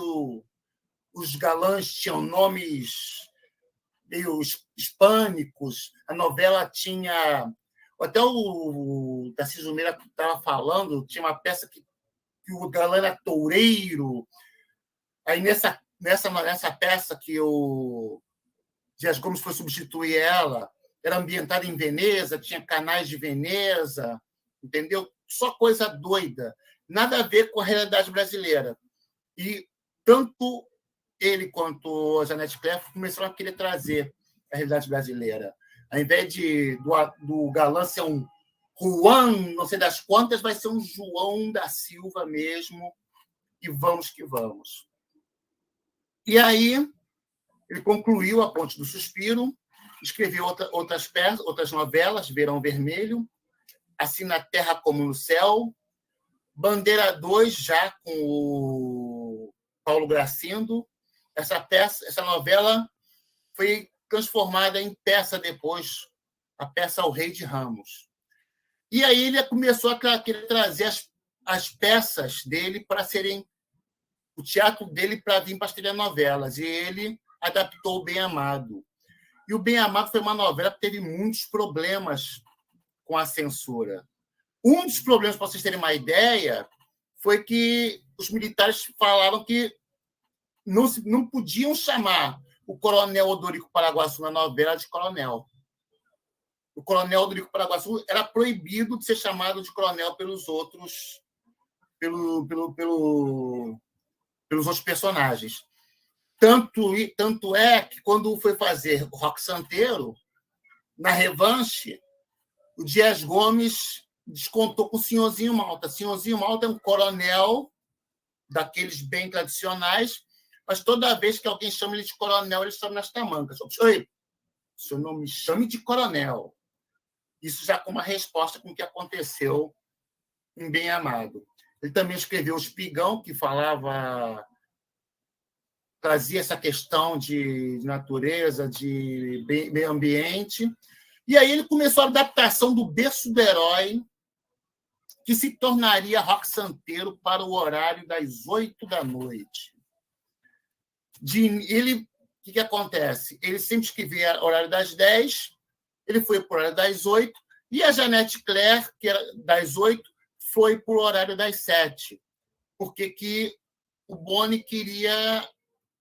os galãs tinham nomes meio hispânicos. A novela tinha... Até o Tarcísio Meira estava falando, tinha uma peça que o galã era toureiro. Aí, nessa peça que o Dias Gomes foi substituir ela, era ambientada em Veneza, tinha canais de Veneza, entendeu? Só coisa doida. Nada a ver com a realidade brasileira. E tanto ele quanto a Janete Clerc começaram a querer trazer a realidade brasileira. Ao invés do galã ser um Juan, não sei das quantas, vai ser um João da Silva mesmo, e vamos que vamos. E aí, Ele concluiu A Ponte do Suspiro, escreveu outras peças, outras novelas, Verão Vermelho, Assim na Terra como no Céu, Bandeira 2, já com o Paulo Gracindo. Essa novela foi transformada em peça depois, a peça O Rei de Ramos. E aí ele começou a querer trazer as peças dele para serem o teatro dele para vir para as telenovelas. E ele adaptou o Bem Amado. E o Bem Amado foi uma novela que teve muitos problemas com a censura. Um dos problemas, para vocês terem uma ideia, foi que os militares falaram que não podiam chamar o coronel Odorico Paraguaçu na novela de coronel. O coronel Odorico Paraguaçu era proibido de ser chamado de coronel pelos outros, pelos outros personagens. Tanto é que, quando foi fazer o Roque Santeiro, na revanche, o Dias Gomes descontou com o Senhorzinho Malta. Senhorzinho Malta é um coronel daqueles bem tradicionais, mas toda vez que alguém chama ele de coronel, ele chama nas tamancas. Oi, o senhor não me chame de coronel. Isso já com uma resposta com o que aconteceu em Bem Amado. Ele também escreveu O Espigão, que trazia essa questão de natureza, de meio ambiente. E aí ele começou a adaptação do Berço do Herói, que se tornaria Roque Santeiro para o horário das 8 da noite. O que acontece? Ele sempre escrevia horário das 10, ele foi para o horário das 8, e a Janete Claire, que era das 8, foi para o horário das 7, porque que o Boni queria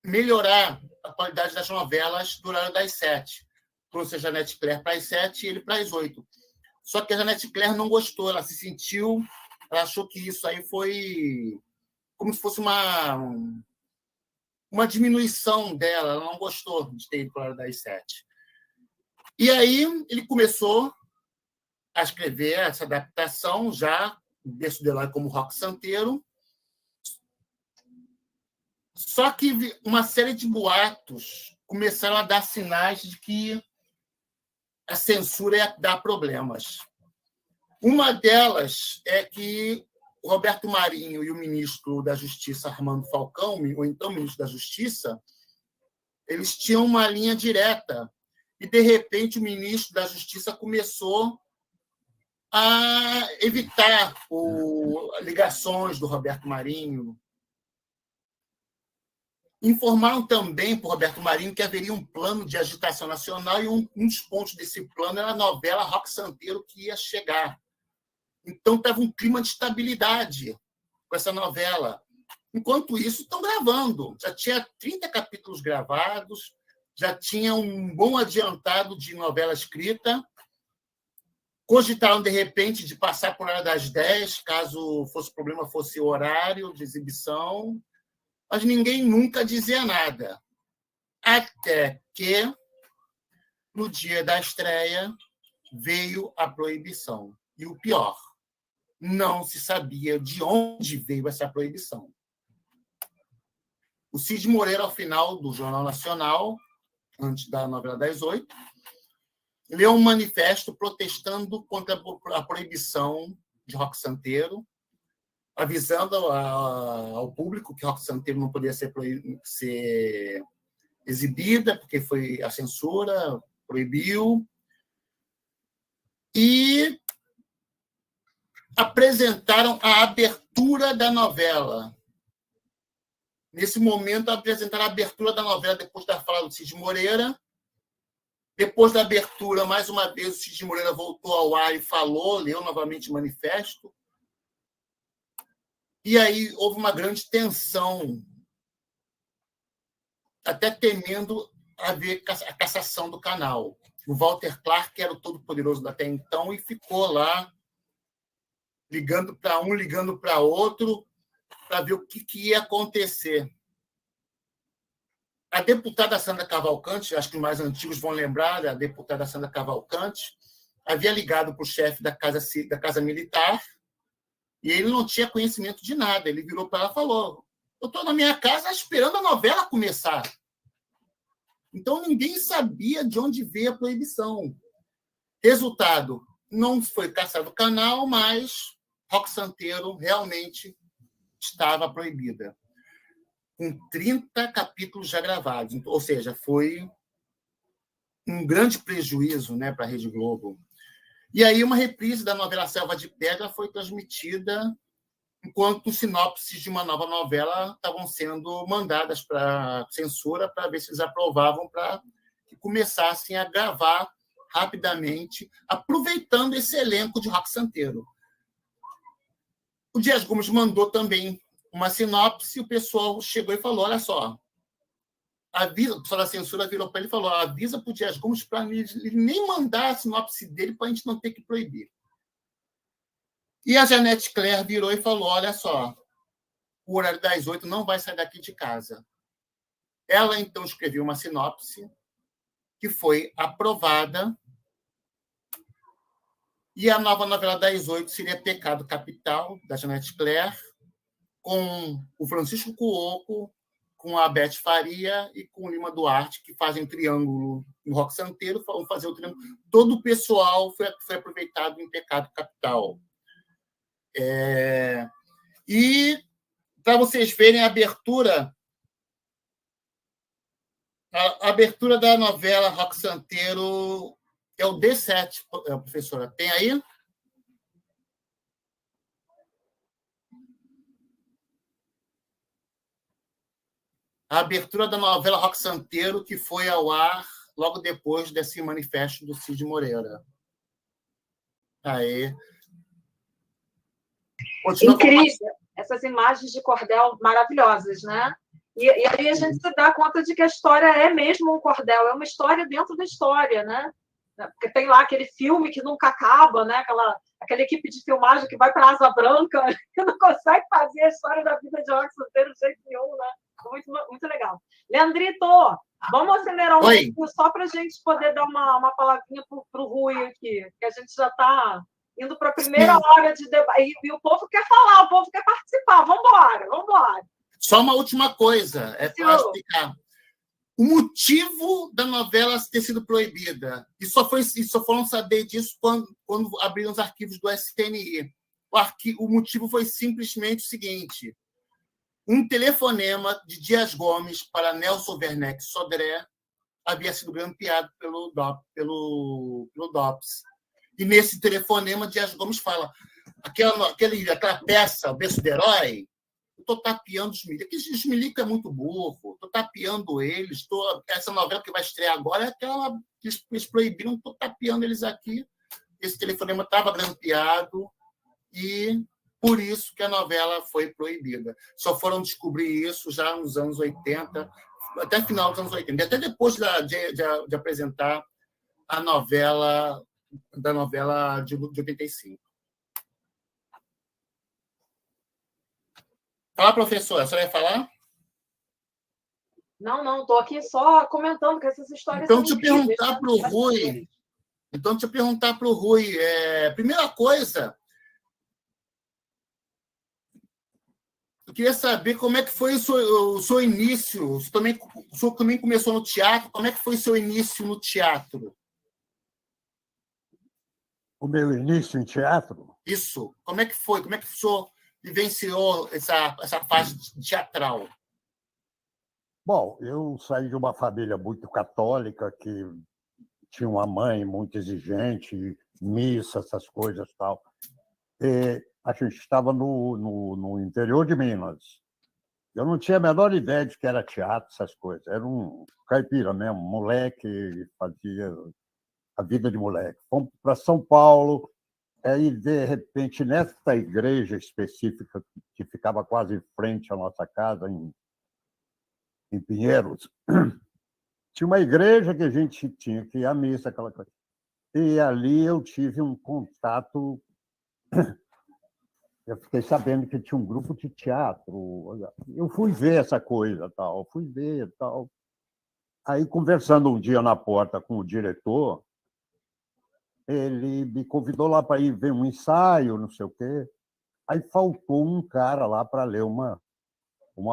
melhorar a qualidade das novelas do horário das 7. Trouxe a Janete Claire para as 7 e ele para as 8. Só que a Janete Claire não gostou, ela achou que isso aí foi como se fosse uma diminuição dela, ela não gostou de ter ido para a hora das 7. E aí ele começou a escrever essa adaptação, já Berço do Herói como Roque Santeiro. Só que uma série de boatos começaram a dar sinais de que a censura ia dar problemas. Uma delas é que o Roberto Marinho e o ministro da Justiça, Armando Falcão, ou então o ministro da Justiça, eles tinham uma linha direta. E, de repente, o ministro da Justiça começou a evitar ligações do Roberto Marinho. Informaram também para o Roberto Marinho que haveria um plano de agitação nacional e um dos pontos desse plano era a novela Roque Santeiro que ia chegar. Então, estava um clima de estabilidade com essa novela. Enquanto isso, estão gravando. Já tinha 30 capítulos gravados, já tinha um bom adiantado de novela escrita. Cogitaram, de repente, de passar por hora das 10, caso fosse problema, fosse o horário de exibição. Mas ninguém nunca dizia nada. Até que, no dia da estreia, veio a proibição. E o pior, não se sabia de onde veio essa proibição. O Cid Moreira, ao final do Jornal Nacional, antes da novela das 8, leu um manifesto protestando contra a proibição de Roque Santeiro, avisando ao público que Roque Santeiro não podia ser exibida, porque foi a censura, proibiu. E apresentaram a abertura da novela. Nesse momento, apresentaram a abertura da novela depois da fala do Cid Moreira. Depois da abertura, mais uma vez, o Cid Moreira voltou ao ar e falou, leu novamente o manifesto. E aí houve uma grande tensão, até temendo haver a cassação do canal. O Walter Clark era o todo-poderoso até então e ficou lá ligando para um, ligando para outro, para ver o que ia acontecer. A deputada Sandra Cavalcante, acho que os mais antigos vão lembrar, a deputada Sandra Cavalcante, havia ligado para o chefe da Casa Militar e ele não tinha conhecimento de nada. Ele virou para ela e falou: eu estou na minha casa esperando a novela começar. Então, ninguém sabia de onde veio a proibição. Resultado, não foi caçado o canal, mas Roque Santeiro realmente estava proibida, com 30 capítulos já gravados. Ou seja, foi um grande prejuízo, né, para a Rede Globo. E aí uma reprise da novela Selva de Pedra foi transmitida enquanto sinopses de uma nova novela estavam sendo mandadas para censura para ver se eles aprovavam para que começassem a gravar rapidamente, aproveitando esse elenco de Roque Santeiro. O Dias Gomes mandou também uma sinopse, o pessoal chegou e falou, olha só, avisa, o pessoal da censura virou para ele e falou, avisa para o Dias Gomes para ele nem mandar a sinopse dele para a gente não ter que proibir. E a Janete Claire virou e falou, olha só, o horário das 8 não vai sair daqui de casa. Ela, então, escreveu uma sinopse que foi aprovada e a nova novela das 8 seria Pecado Capital, da Janete Claire, com o Francisco Cuoco, com a Beth Faria e com o Lima Duarte, que fazem um triângulo no Roque Santeiro, vão fazer o triângulo. Todo o pessoal foi aproveitado em Pecado Capital. E, para vocês verem a abertura da novela Roque Santeiro é o D7, professora. Tem aí? A abertura da novela Roque Santeiro, que foi ao ar logo depois desse manifesto do Cid Moreira. Aí. Incrível. Essas imagens de cordel maravilhosas, né? E aí a gente se dá conta de que a história é mesmo um cordel, é uma história dentro da história, né? Porque tem lá aquele filme que nunca acaba, né? Aquela equipe de filmagem que vai para a Asa Branca e não consegue fazer a história da vida de Roque Santeiro de jeito nenhum, né? Muito, muito legal. Leandrito, vamos acelerar um pouco só para a gente poder dar uma palavrinha para o Rui aqui, que a gente já está indo para a primeira hora de debate. E o povo quer falar, o povo quer participar. Vamos embora. Só uma última coisa, para explicar. O motivo da novela ter sido proibida, e só foram saber disso quando abriram os arquivos do STNI. O motivo foi simplesmente o seguinte: um telefonema de Dias Gomes para Nelson Werneck Sodré havia sido grampeado pelo DOPS. E nesse telefonema, Dias Gomes fala: aquela peça, O Berço do Herói, eu estou tapeando os milicos. Os milicos é muito burro, estou tapeando eles. Essa novela que vai estrear agora é aquela que eles proibiram, estou tapeando eles aqui. Esse telefonema estava grampeado e por isso que a novela foi proibida. Só foram descobrir isso já nos anos 80, até final dos anos 80, até depois de apresentar a novela de 85. Fala, professora, a senhora ia falar? Não, estou aqui só comentando que essas histórias então, deixa eu perguntar para o Rui. Primeira coisa, eu queria saber como é que foi o seu início. O senhor também começou no teatro. Como é que foi o seu início no teatro? O meu início em teatro? Isso. Como é que foi? Como é que o senhor vivenciou essa fase teatral? Bom, eu saí de uma família muito católica, que tinha uma mãe muito exigente, missa, essas coisas e tal. E a gente estava no interior de Minas. Eu não tinha a menor ideia de que era teatro, essas coisas. Era um caipira mesmo, moleque, fazia a vida de moleque. Fomos para São Paulo, aí, de repente, nessa igreja específica, que ficava quase em frente à nossa casa, em Pinheiros, tinha uma igreja que a gente tinha que ir à missa, aquela coisa. E ali eu tive um contato. Eu fiquei sabendo que tinha um grupo de teatro. Eu fui ver essa coisa, tal. Fui ver, tal. Aí, conversando um dia na porta com o diretor, ele me convidou lá para ir ver um ensaio, não sei o quê. Aí faltou um cara lá para ler uma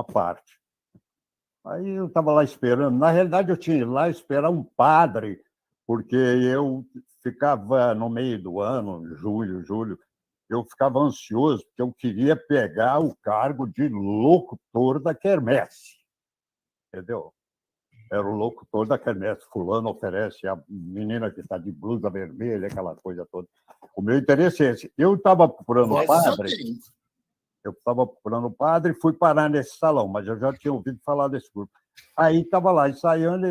parte. Aí eu estava lá esperando. Na realidade, eu tinha ido lá esperar um padre, porque eu ficava no meio do ano, julho, eu ficava ansioso, porque eu queria pegar o cargo de locutor da quermesse, entendeu? Era o locutor da quermesse. Fulano oferece a menina que está de blusa vermelha, aquela coisa toda. O meu interesse é esse. Eu estava procurando padre. Eu estava procurando padre e fui parar nesse salão, mas eu já tinha ouvido falar desse grupo. Aí estava lá ensaiando,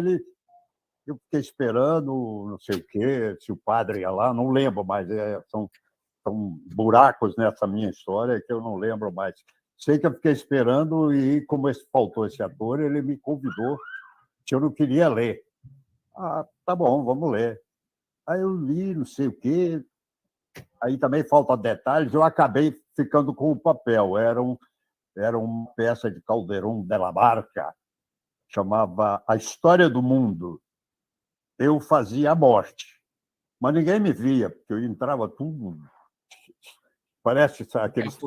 eu fiquei esperando, não sei o quê, se o padre ia lá, não lembro mais. São buracos nessa minha história que eu não lembro mais. Sei que eu fiquei esperando e, como faltou esse ator, ele me convidou, que eu não queria ler. Ah, tá bom, vamos ler. Aí eu li, não sei o quê. Aí também falta detalhes, eu acabei ficando com o papel. Era uma peça de Calderón de la Barca, chamava A História do Mundo. Eu fazia a morte, mas ninguém me via, porque eu entrava tudo. Parece aqueles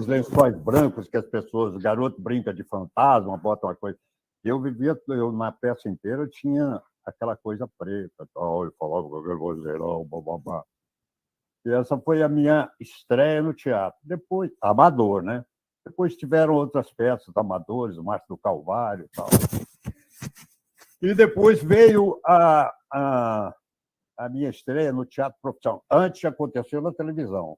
lençóis brancos que as pessoas, o garoto brinca de fantasma, bota uma coisa. Eu na peça inteira, eu tinha aquela coisa preta, tal, eu falava com aquele vozeirão, bababá. E essa foi a minha estreia no teatro. Depois, amador, né? Depois tiveram outras peças amadores, o Márcio do Calvário e tal. E depois veio a minha estreia no teatro profissional. Antes aconteceu na televisão.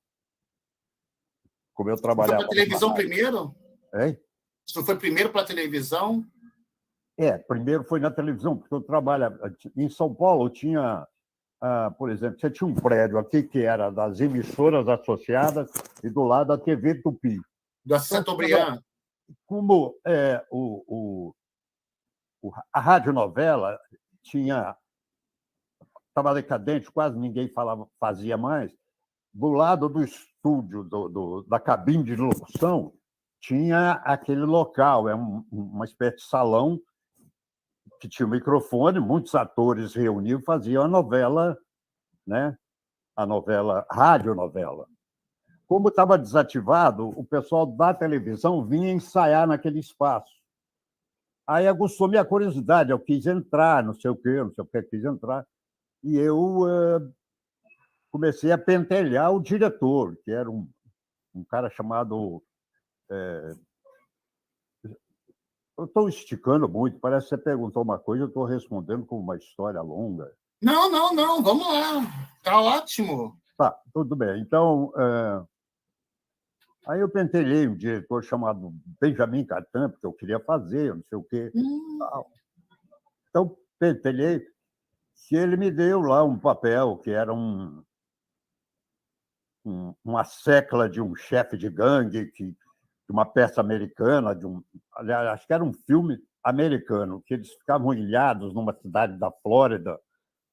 Como eu trabalhava. Foi para a televisão primeiro? Hein? Isso foi primeiro para a televisão? Primeiro foi na televisão, porque eu trabalhava. Em São Paulo, tinha, por exemplo, você tinha um prédio aqui que era das emissoras associadas e do lado a TV Tupi. Do Chateaubriand. Como a radionovela estava decadente, quase ninguém fazia mais. Do lado do estúdio, da cabine de locução, tinha aquele local, uma espécie de salão que tinha um microfone, muitos atores reuniam e faziam a novela, né? A novela, radionovela. Como estava desativado, o pessoal da televisão vinha ensaiar naquele espaço. Aí aguçou minha curiosidade, eu quis entrar, não sei o quê, quis entrar. E eu comecei a pentelhar o diretor, que era um cara chamado... Eu estou esticando muito, parece que você perguntou uma coisa, eu estou respondendo com uma história longa. Não, vamos lá, está ótimo. Tá, tudo bem. Então, aí eu pentelhei um diretor chamado Benjamin Catan, porque eu queria fazer, não sei o quê. Então, pentelhei, que ele me deu lá um papel, que era uma secla de um chefe de gangue, de uma peça americana, aliás, acho que era um filme americano, que eles ficavam ilhados numa cidade da Flórida,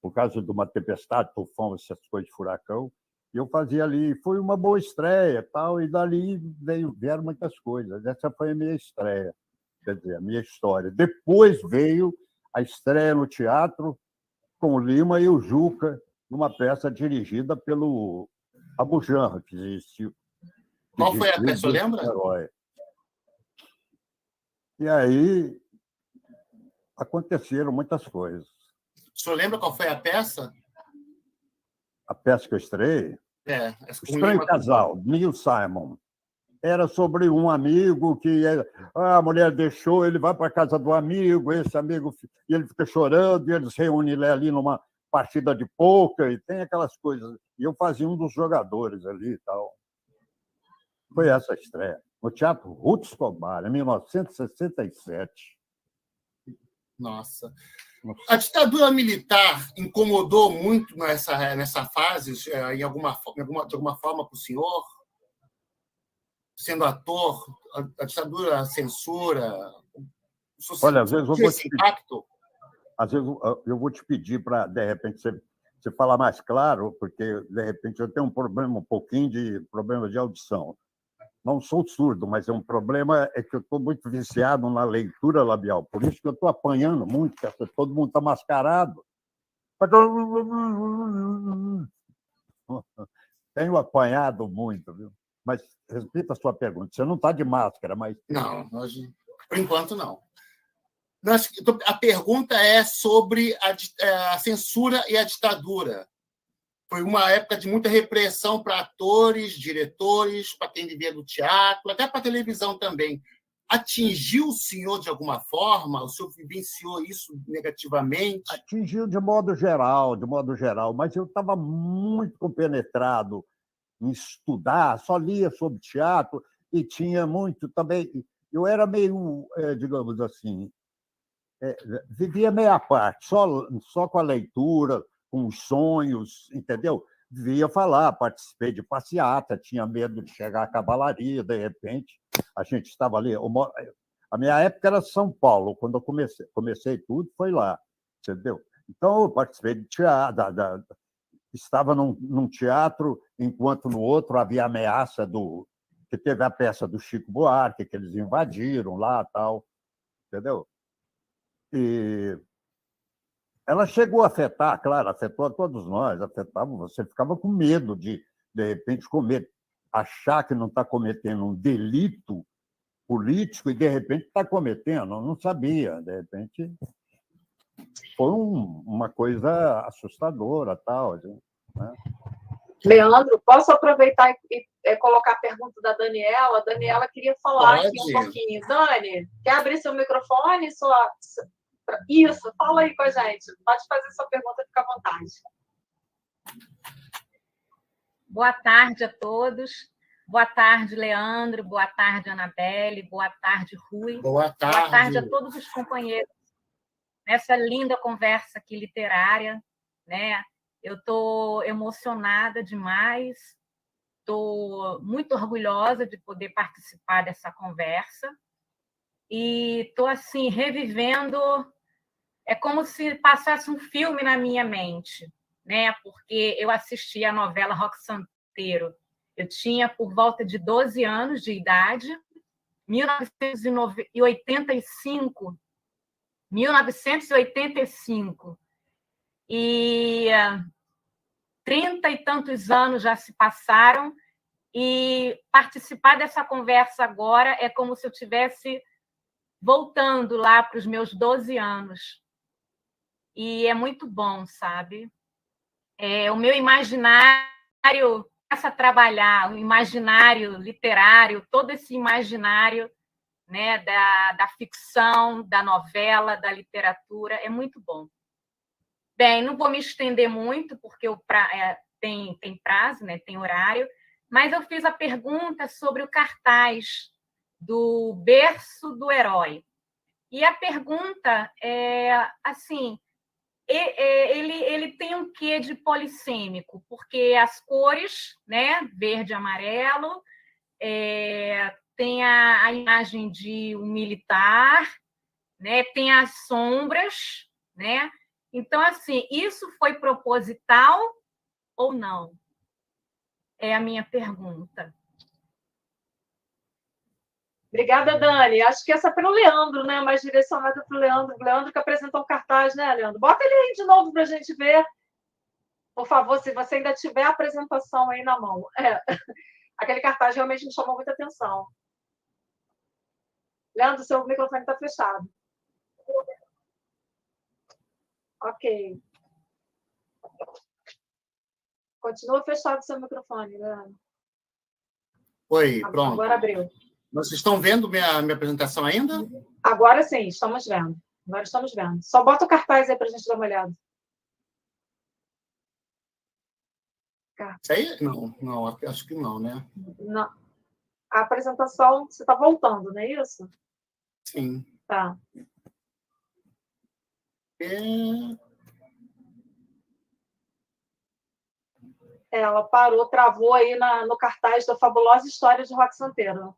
por causa de uma tempestade, tufão, essas coisas de furacão. E eu fazia ali, foi uma boa estreia, tal, e dali vieram muitas coisas. Essa foi a minha estreia, quer dizer, a minha história. Depois veio a estreia no teatro com o Lima e o Juca, numa peça dirigida pelo Abu Janra, que existiu. Qual foi a peça, lembra? Herói. E aí aconteceram muitas coisas. O senhor lembra qual foi a peça? A peça que eu estreiei? Estranho Casal, Neil Simon. Era sobre um amigo que a mulher deixou, ele vai para a casa do amigo, esse amigo, e ele fica chorando, e eles reúnem ali numa partida de pôquer, e tem aquelas coisas. E eu fazia um dos jogadores ali e tal. Foi essa a estreia, no Teatro Ruth Escobar, em 1967. Nossa. A ditadura militar incomodou muito nessa fase, de alguma forma, para o senhor? Sendo ator, a ditadura, a censura... Olha, às vezes eu vou te pedir, às vezes eu vou te pedir para, de repente, você falar mais claro, porque, de repente, eu tenho um pouquinho de problema de audição. Não sou surdo, mas um problema é que eu estou muito viciado na leitura labial. Por isso que eu estou apanhando muito, porque todo mundo está mascarado. Tenho apanhado muito, viu? Mas repita a sua pergunta. Você não está de máscara, mas... Não, por enquanto não. A pergunta é sobre a censura e a ditadura. Foi uma época de muita repressão para atores, diretores, para quem vivia do teatro, até para a televisão também. Atingiu o senhor de alguma forma? O senhor vivenciou isso negativamente? Atingiu de modo geral, mas eu estava muito compenetrado em estudar, só lia sobre teatro e tinha muito também. Eu era meio, digamos assim, vivia meia parte, só com a leitura, com os sonhos, entendeu? Via falar, participei de passeata, tinha medo de chegar à cavalaria, de repente, a gente estava ali. A minha época era São Paulo, quando eu comecei tudo, foi lá, entendeu? Então, eu participei de teatro, estava num teatro, enquanto no outro havia ameaça que teve a peça do Chico Buarque, que eles invadiram lá, tal, entendeu? E ela chegou a afetar, claro, afetou a todos nós, afetava, você ficava com medo de repente, achar que não está cometendo um delito político e, de repente, está cometendo, eu não sabia, de repente, foi uma coisa assustadora, tal, né? Leandro, posso aproveitar e colocar a pergunta da Daniela? A Daniela queria falar aqui um pouquinho. Dani, quer abrir seu microfone? Isso, fala aí com a gente. Pode fazer sua pergunta, fica à vontade. Boa tarde a todos. Boa tarde, Leandro. Boa tarde, Anabelle. Boa tarde, Rui. Boa tarde. Boa tarde a todos os companheiros nessa linda conversa aqui literária, né? Eu estou emocionada demais, estou muito orgulhosa de poder participar dessa conversa e estou assim revivendo. É como se passasse um filme na minha mente, né? Porque eu assisti a novela Roque Santeiro. Eu tinha por volta de 12 anos de idade, 1985. 1985. E 30 e tantos anos já se passaram e participar dessa conversa agora é como se eu estivesse voltando lá para os meus 12 anos. E é muito bom, sabe? O meu imaginário começa a trabalhar, o imaginário literário, todo esse imaginário, né, da ficção, da novela, da literatura, é muito bom. Bem, não vou me estender muito, porque tem prazo, né, tem horário, mas eu fiz a pergunta sobre o cartaz do Berço do Herói. E a pergunta é assim, ele tem um quê de polissêmico, porque as cores, né, verde e amarelo, tem a imagem de um militar, né, tem as sombras, né? Então, assim, isso foi proposital ou não? É a minha pergunta. Obrigada, Dani. Acho que essa é para o Leandro, né? Mais direcionada para o Leandro. O Leandro que apresentou o cartaz, né, Leandro? Bota ele aí de novo para a gente ver. Por favor, se você ainda tiver a apresentação aí na mão. Aquele cartaz realmente me chamou muita atenção. Leandro, seu microfone está fechado. Ok. Continua fechado o seu microfone, Leandro. Oi, pronto. Agora abriu. Vocês estão vendo minha apresentação ainda? Agora sim, estamos vendo. Agora estamos vendo. Só bota o cartaz aí para a gente dar uma olhada. Isso aí? Não, acho que não, né? Não. A apresentação, você está voltando, não é isso? Sim. Tá. Ela parou, travou aí no cartaz da fabulosa história de Roque Santeiro.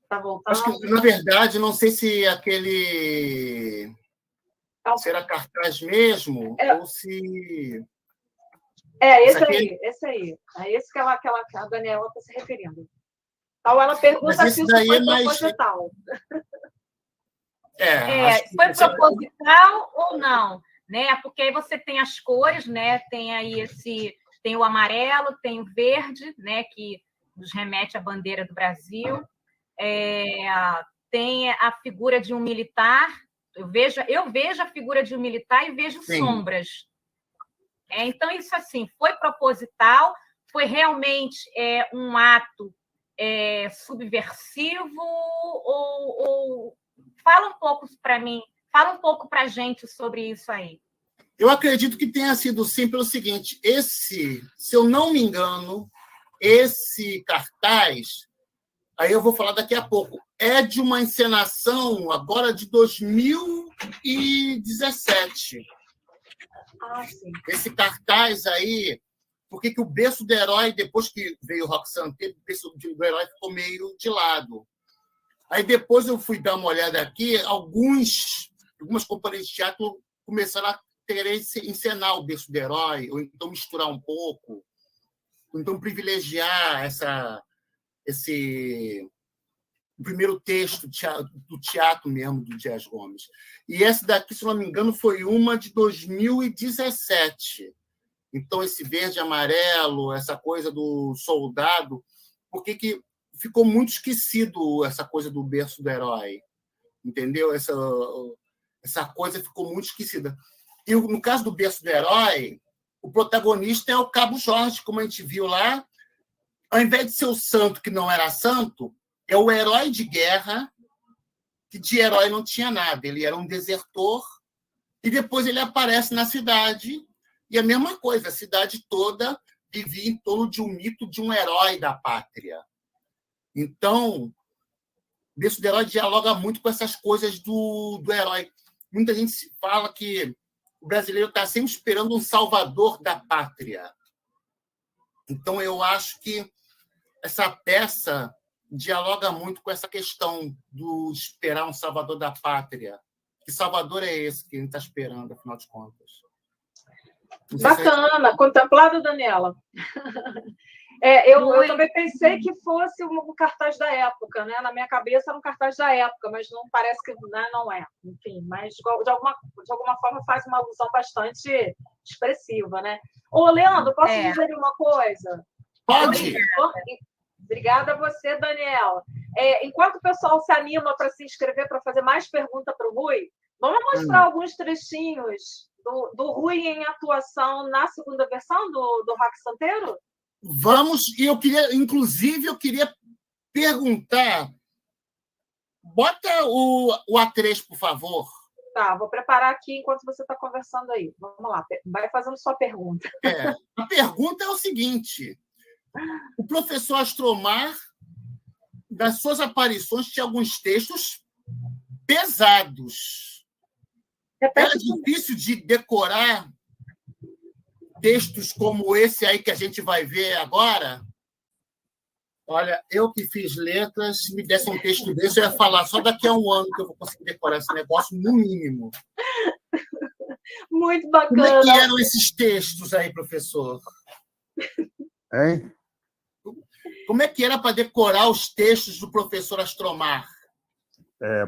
Tá voltando? Acho que, na verdade, não sei se aquele... será cartaz mesmo, ou se... esse aí. É esse que a Daniela está se referindo. Então, ela pergunta se isso foi proposital. Foi proposital ou não? Né? Porque aí você tem as cores, né? Tem aí tem o amarelo, tem o verde, né? Que nos remete à bandeira do Brasil. tem a figura de um militar. Eu vejo a figura de um militar e vejo Sim. sombras. Então, isso assim, foi proposital, foi realmente um ato subversivo, ou fala um pouco para mim, fala um pouco para a gente sobre isso aí. Eu acredito que tenha sido sim pelo seguinte, se eu não me engano, esse cartaz, aí eu vou falar daqui a pouco, é de uma encenação agora de 2017. Ah, sim. Esse cartaz aí, porque que o berço do herói, depois que veio o Roque Santeiro, o berço do herói ficou meio de lado. Aí depois eu fui dar uma olhada aqui, algumas companhias de teatro começaram a querer encenar o berço do herói, ou então misturar um pouco, ou então privilegiar esse o primeiro texto do teatro mesmo do Dias Gomes. E essa daqui, se não me engano, foi uma de 2017. Então, esse verde e amarelo, essa coisa do soldado, porque que ficou muito esquecido essa coisa do berço do herói, entendeu? Essa coisa ficou muito esquecida. E no caso do berço do herói, o protagonista é o Cabo Jorge, como a gente viu lá. Ao invés de ser o santo que não era santo, é o herói de guerra, que de herói não tinha nada. Ele era um desertor, e depois ele aparece na cidade, e a mesma coisa, a cidade toda vivia em torno de um mito de um herói da pátria. Então, o berço do herói dialoga muito com essas coisas do herói. Muita gente fala que o brasileiro está sempre esperando um salvador da pátria. Então, eu acho que essa peça dialoga muito com essa questão do esperar um salvador da pátria. Que salvador é esse que a gente está esperando, afinal de contas? Bacana, contemplado, Daniela. Eu também pensei que fosse um cartaz da época, né? Na minha cabeça era um cartaz da época, mas não parece que, né, não é. Enfim, mas de alguma forma faz uma alusão bastante expressiva, né? Ô, Leandro, posso dizer uma coisa? Pode! Obrigada a você, Daniela. Enquanto o pessoal se anima para se inscrever, para fazer mais perguntas para o Rui, vamos mostrar alguns trechinhos do Rui em atuação na segunda versão do Roque Santeiro? Vamos, e eu queria perguntar, bota o A3, por favor. Tá, vou preparar aqui enquanto você está conversando aí. Vamos lá, vai fazendo sua pergunta. A pergunta é o seguinte, o professor Astromar, das suas aparições, tinha alguns textos pesados. Era difícil de decorar textos como esse aí que a gente vai ver agora? Olha, eu que fiz letras, se me desse um texto desse, eu ia falar só daqui a um ano que eu vou conseguir decorar esse negócio, no mínimo. Muito bacana. Como é que eram esses textos aí, professor? Hein? Como é que era para decorar os textos do professor Astromar?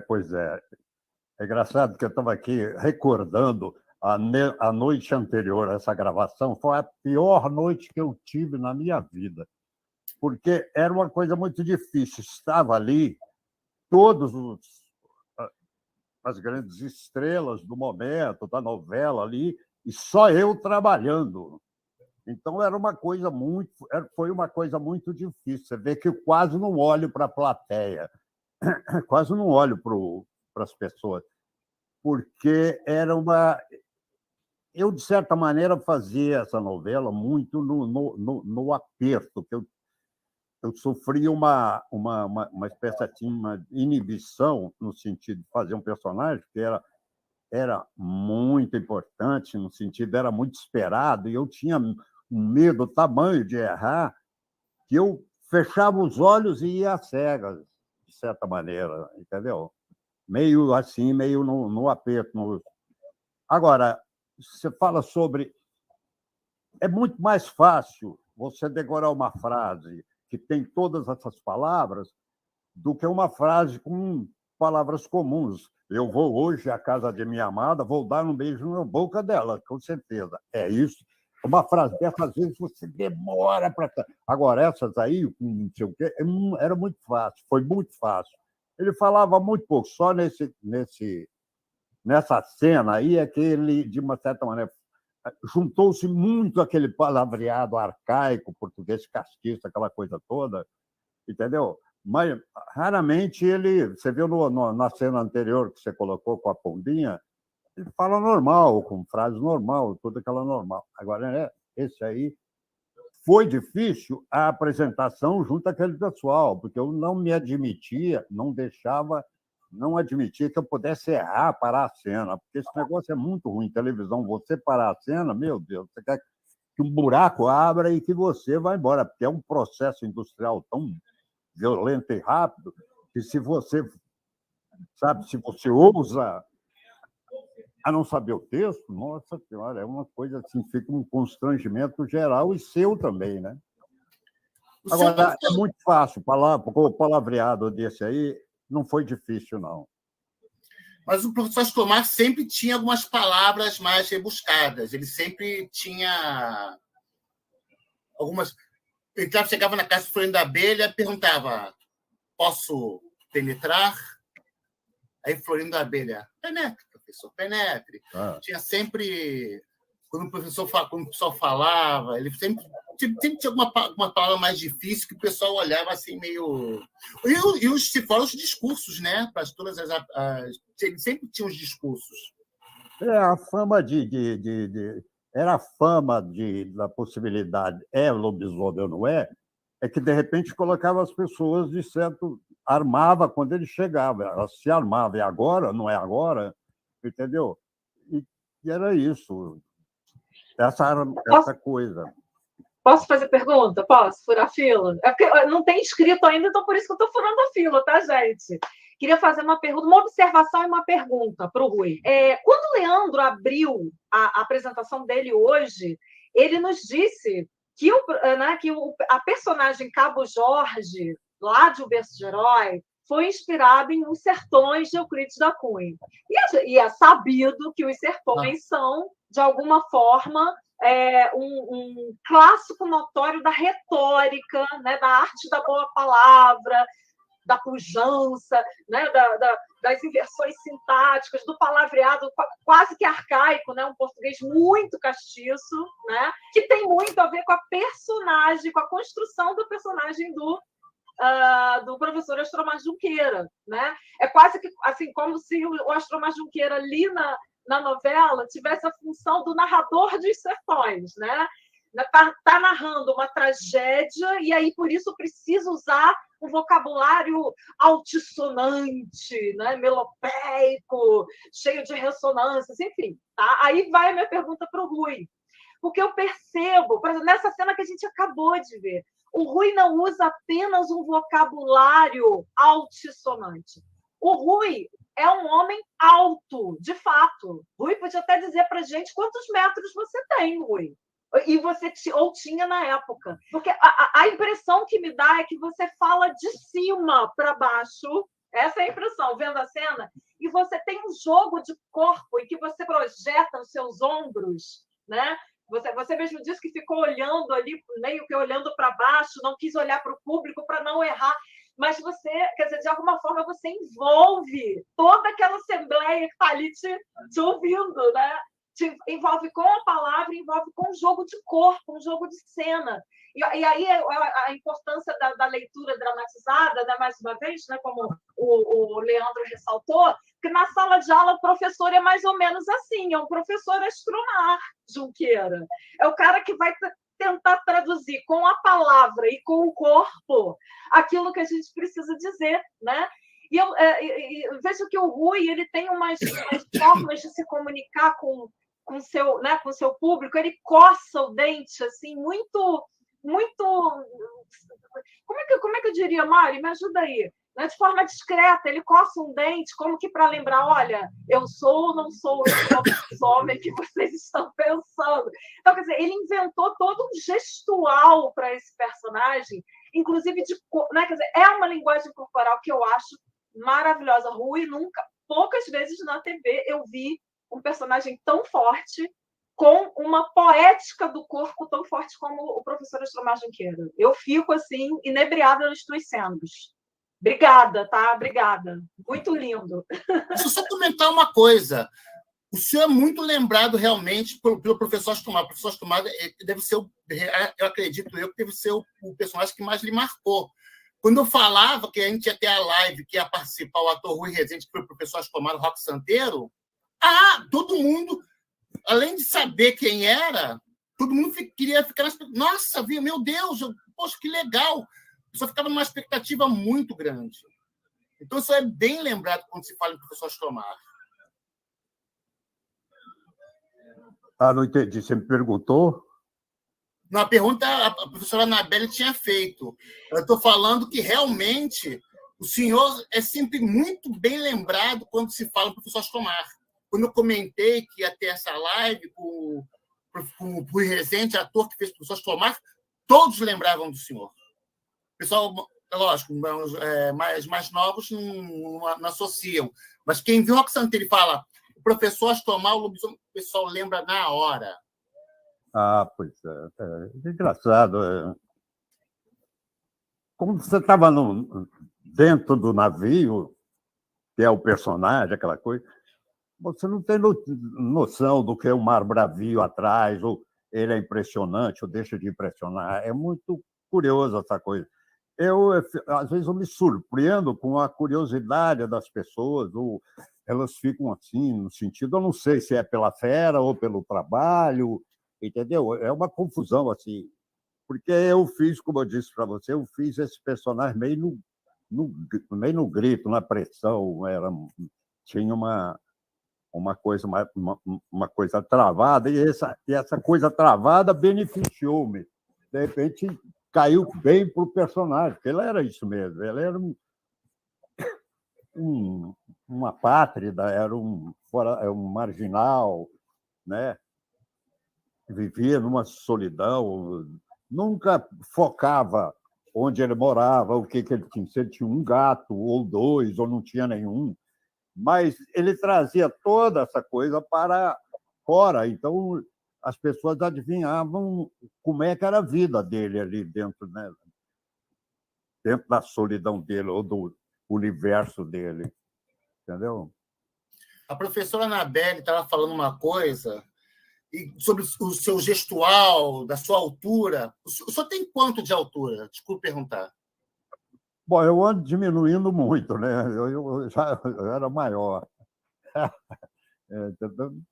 Pois é. É engraçado que eu estava aqui recordando a noite anterior a essa gravação. Foi a pior noite que eu tive na minha vida, porque era uma coisa muito difícil. Estava ali todas as grandes estrelas do momento, da novela ali, e só eu trabalhando. Então, foi uma coisa muito difícil. Você vê que eu quase não olho para a plateia, quase não olho para as pessoas, porque era uma... Eu, de certa maneira, fazia essa novela muito no aperto, que eu sofria uma espécie de uma inibição no sentido de fazer um personagem que era muito importante, no sentido era muito esperado, e eu tinha um medo tamanho de errar que eu fechava os olhos e ia às cegas, de certa maneira, entendeu? Meio assim, meio no aperto. Agora, você fala sobre... É muito mais fácil você decorar uma frase que tem todas essas palavras do que uma frase com palavras comuns. Eu vou hoje à casa de minha amada, vou dar um beijo na boca dela, com certeza. É isso. Uma frase dessas, às vezes, você demora para... Agora, essas aí, não sei o quê, era muito fácil, foi muito fácil. Ele falava muito pouco, só nessa cena aí é que ele, de uma certa maneira, juntou-se muito aquele palavreado arcaico, português castiço, aquela coisa toda, entendeu? Mas raramente ele... Você viu na cena anterior que você colocou com a Pombinha, ele fala normal, com frase normal, tudo aquela normal. Agora, né, esse aí foi difícil a apresentação junto àquele pessoal, porque eu não me admitia, não admitia que eu pudesse errar, parar a cena, porque esse negócio é muito ruim. Televisão, você parar a cena, meu Deus, você quer que um buraco abra e que você vá embora, porque é um processo industrial tão violento e rápido que se você ousa a não saber o texto, nossa senhora, é uma coisa assim, fica um constrangimento geral e seu também, né? Agora, é muito fácil, o palavreado desse aí não foi difícil, não. Mas o professor Ascomar sempre tinha algumas palavras mais rebuscadas, ele sempre tinha algumas... Ele chegava na casa do Florinda Abelha e perguntava: posso penetrar? Aí Florinda Abelha: penetre, professor, penetre. Tinha sempre... Quando o pessoal falava, ele sempre tinha uma palavra mais difícil que o pessoal olhava assim meio... Se fala os discursos, né? Para todas ele sempre tinha os discursos. A fama era a fama da possibilidade, é lobisomem ou não é que, de repente, colocava as pessoas de certo... Armava quando ele chegava, ela se armava, e agora, não é agora, entendeu? E era isso, essa coisa. Posso fazer pergunta? Posso? Furar fila? É porque não tem inscrito ainda, então por isso que eu estou furando a fila, tá, gente? Queria fazer uma pergunta, uma observação e uma pergunta para o Rui. Quando o Leandro abriu a apresentação dele hoje, ele nos disse que, a personagem Cabo Jorge, lá de O Berço de Herói, foi inspirado em Os Sertões de Euclides da Cunha. E é sabido que os sertões são, de alguma forma, um clássico notório da retórica, né, da arte da boa palavra, da pujança, né, das inversões sintáticas, do palavreado quase que arcaico, né, um português muito castiço, né, que tem muito a ver com a personagem, com a construção do personagem do professor Astromar Junqueira, né? É quase que assim, como se o Astromar Junqueira ali na novela tivesse a função do narrador dos sertões, né? Tá narrando uma tragédia e aí por isso precisa usar um vocabulário altissonante, né? Melopeico, cheio de ressonâncias, enfim. Tá? Aí vai a minha pergunta para o Rui, porque eu percebo, por exemplo, nessa cena que a gente acabou de ver, o Rui não usa apenas um vocabulário altissonante. O Rui é um homem alto, de fato. O Rui podia até dizer para a gente quantos metros você tem, Rui. E você tinha na época. Porque a impressão que me dá é que você fala de cima para baixo. Essa é a impressão, vendo a cena. E você tem um jogo de corpo em que você projeta os seus ombros, né? Você mesmo disse que ficou olhando ali, meio que olhando para baixo, não quis olhar para o público para não errar, mas você, quer dizer, de alguma forma você envolve toda aquela assembleia que está ali te ouvindo, né? Te envolve com a palavra, envolve com um jogo de corpo, um jogo de cena. E aí a importância da leitura dramatizada, né, mais uma vez, né, como o Leandro ressaltou, que na sala de aula o professor é mais ou menos assim, é um professor Astromar Junqueira. É o cara que vai tentar traduzir com a palavra e com o corpo aquilo que a gente precisa dizer, né? E eu vejo que o Rui ele tem umas formas de se comunicar com seu público, ele coça o dente assim, muito... Como é que eu diria, Mari? Me ajuda aí. Né? De forma discreta, ele coça um dente, como que para lembrar, olha, eu sou ou não sou esse homem que vocês estão pensando. Então, quer dizer, ele inventou todo um gestual para esse personagem, inclusive né? Quer dizer, é uma linguagem corporal que eu acho maravilhosa. Rui, poucas vezes na TV eu vi um personagem tão forte, com uma poética do corpo tão forte como o professor Astromar Junqueira. Eu fico, assim, inebriada nos tuas cenas. Obrigada, tá? Obrigada. Muito lindo. Deixa eu só comentar uma coisa. O senhor é muito lembrado realmente pelo professor Astomar. O professor Astomar deve ser, eu acredito que deve ser o personagem que mais lhe marcou. Quando eu falava que a gente ia ter a live, que ia participar o ator Rui Rezende, que foi o professor Astomar, o Roque Santeiro, todo mundo, além de saber quem era, todo mundo queria ficar na expectativa. Nossa, meu Deus, poxa, que legal! Eu só ficava numa expectativa muito grande. Então, isso é bem lembrado quando se fala em professor Astomar. Não entendi. Você me perguntou? Na pergunta, a professora Anabelle tinha feito. Eu estou falando que, realmente, o senhor é sempre muito bem lembrado quando se fala em professor Astomar. Quando eu comentei que ia ter essa live com o Rui Rezende, ator que fez o professor Astomar, todos lembravam do senhor. O pessoal, lógico, mais novos não associam. Mas quem viu o Roque Santeiro e fala o professor Astomar, o pessoal lembra na hora. Pois é engraçado. Como você estava dentro do navio, que é o personagem, aquela coisa, você não tem noção do que é o mar bravio atrás, ou ele é impressionante, ou deixa de impressionar. É muito curioso essa coisa. Às vezes, eu me surpreendo com a curiosidade das pessoas, ou elas ficam assim, no sentido, eu não sei se é pela fera ou pelo trabalho, entendeu? É uma confusão, assim, porque eu fiz, como eu disse para você, eu fiz esse personagem meio no grito, na pressão, tinha uma coisa travada, e essa coisa travada beneficiou-me. De repente, caiu bem para o personagem, porque ele era isso mesmo, ele era uma pátrida, era um marginal, né? Vivia numa solidão, nunca focava onde ele morava, o que ele tinha, se ele tinha um gato ou dois, ou não tinha nenhum, mas ele trazia toda essa coisa para fora, então as pessoas adivinhavam como é que era a vida dele ali dentro, né? Dentro da solidão dele, ou do universo dele, entendeu? A professora Anabelle estava falando uma coisa sobre o seu gestual, da sua altura. O senhor tem quanto de altura? Desculpe perguntar. Bom, eu ando diminuindo muito, né? Eu era maior.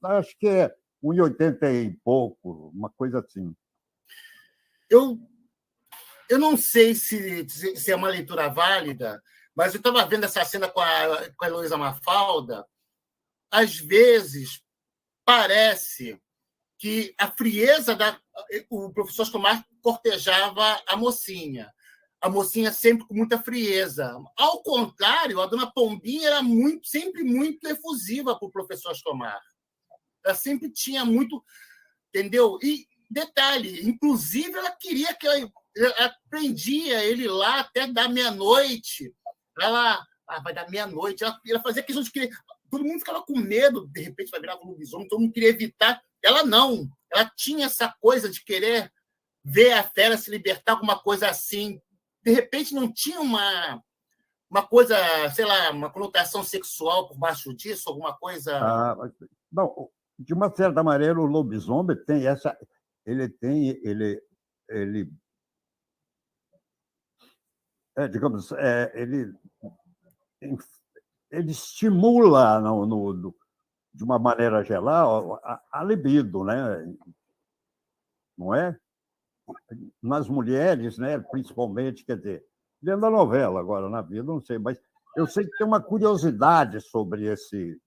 Acho que é 1,80 e pouco, uma coisa assim. Eu não sei se é uma leitura válida, mas eu estava vendo essa cena com a Heloísa Mafalda. Às vezes, parece que a frieza o professor Astomar cortejava a mocinha sempre com muita frieza. Ao contrário, a dona Pombinha era sempre muito efusiva para o professor Astomar. Ela sempre tinha muito... Entendeu? E, detalhe, inclusive, ela queria que ela prendia ele lá até dar meia-noite. Ela... vai dar meia-noite. Ela fazia questão de que todo mundo ficava com medo, de repente vai virar um lobisomem, todo mundo queria evitar. Ela não. Ela tinha essa coisa de querer ver a fera se libertar, alguma coisa assim. De repente, não tinha uma coisa, sei lá, uma conotação sexual por baixo disso, alguma coisa... Não, de uma certa maneira, o lobisomem tem essa... digamos, ele estimula, de uma maneira geral, a libido, né? Não é? Nas mulheres, né? Principalmente, quer dizer, dentro da novela, agora, na vida, não sei, mas eu sei que tem uma curiosidade sobre esse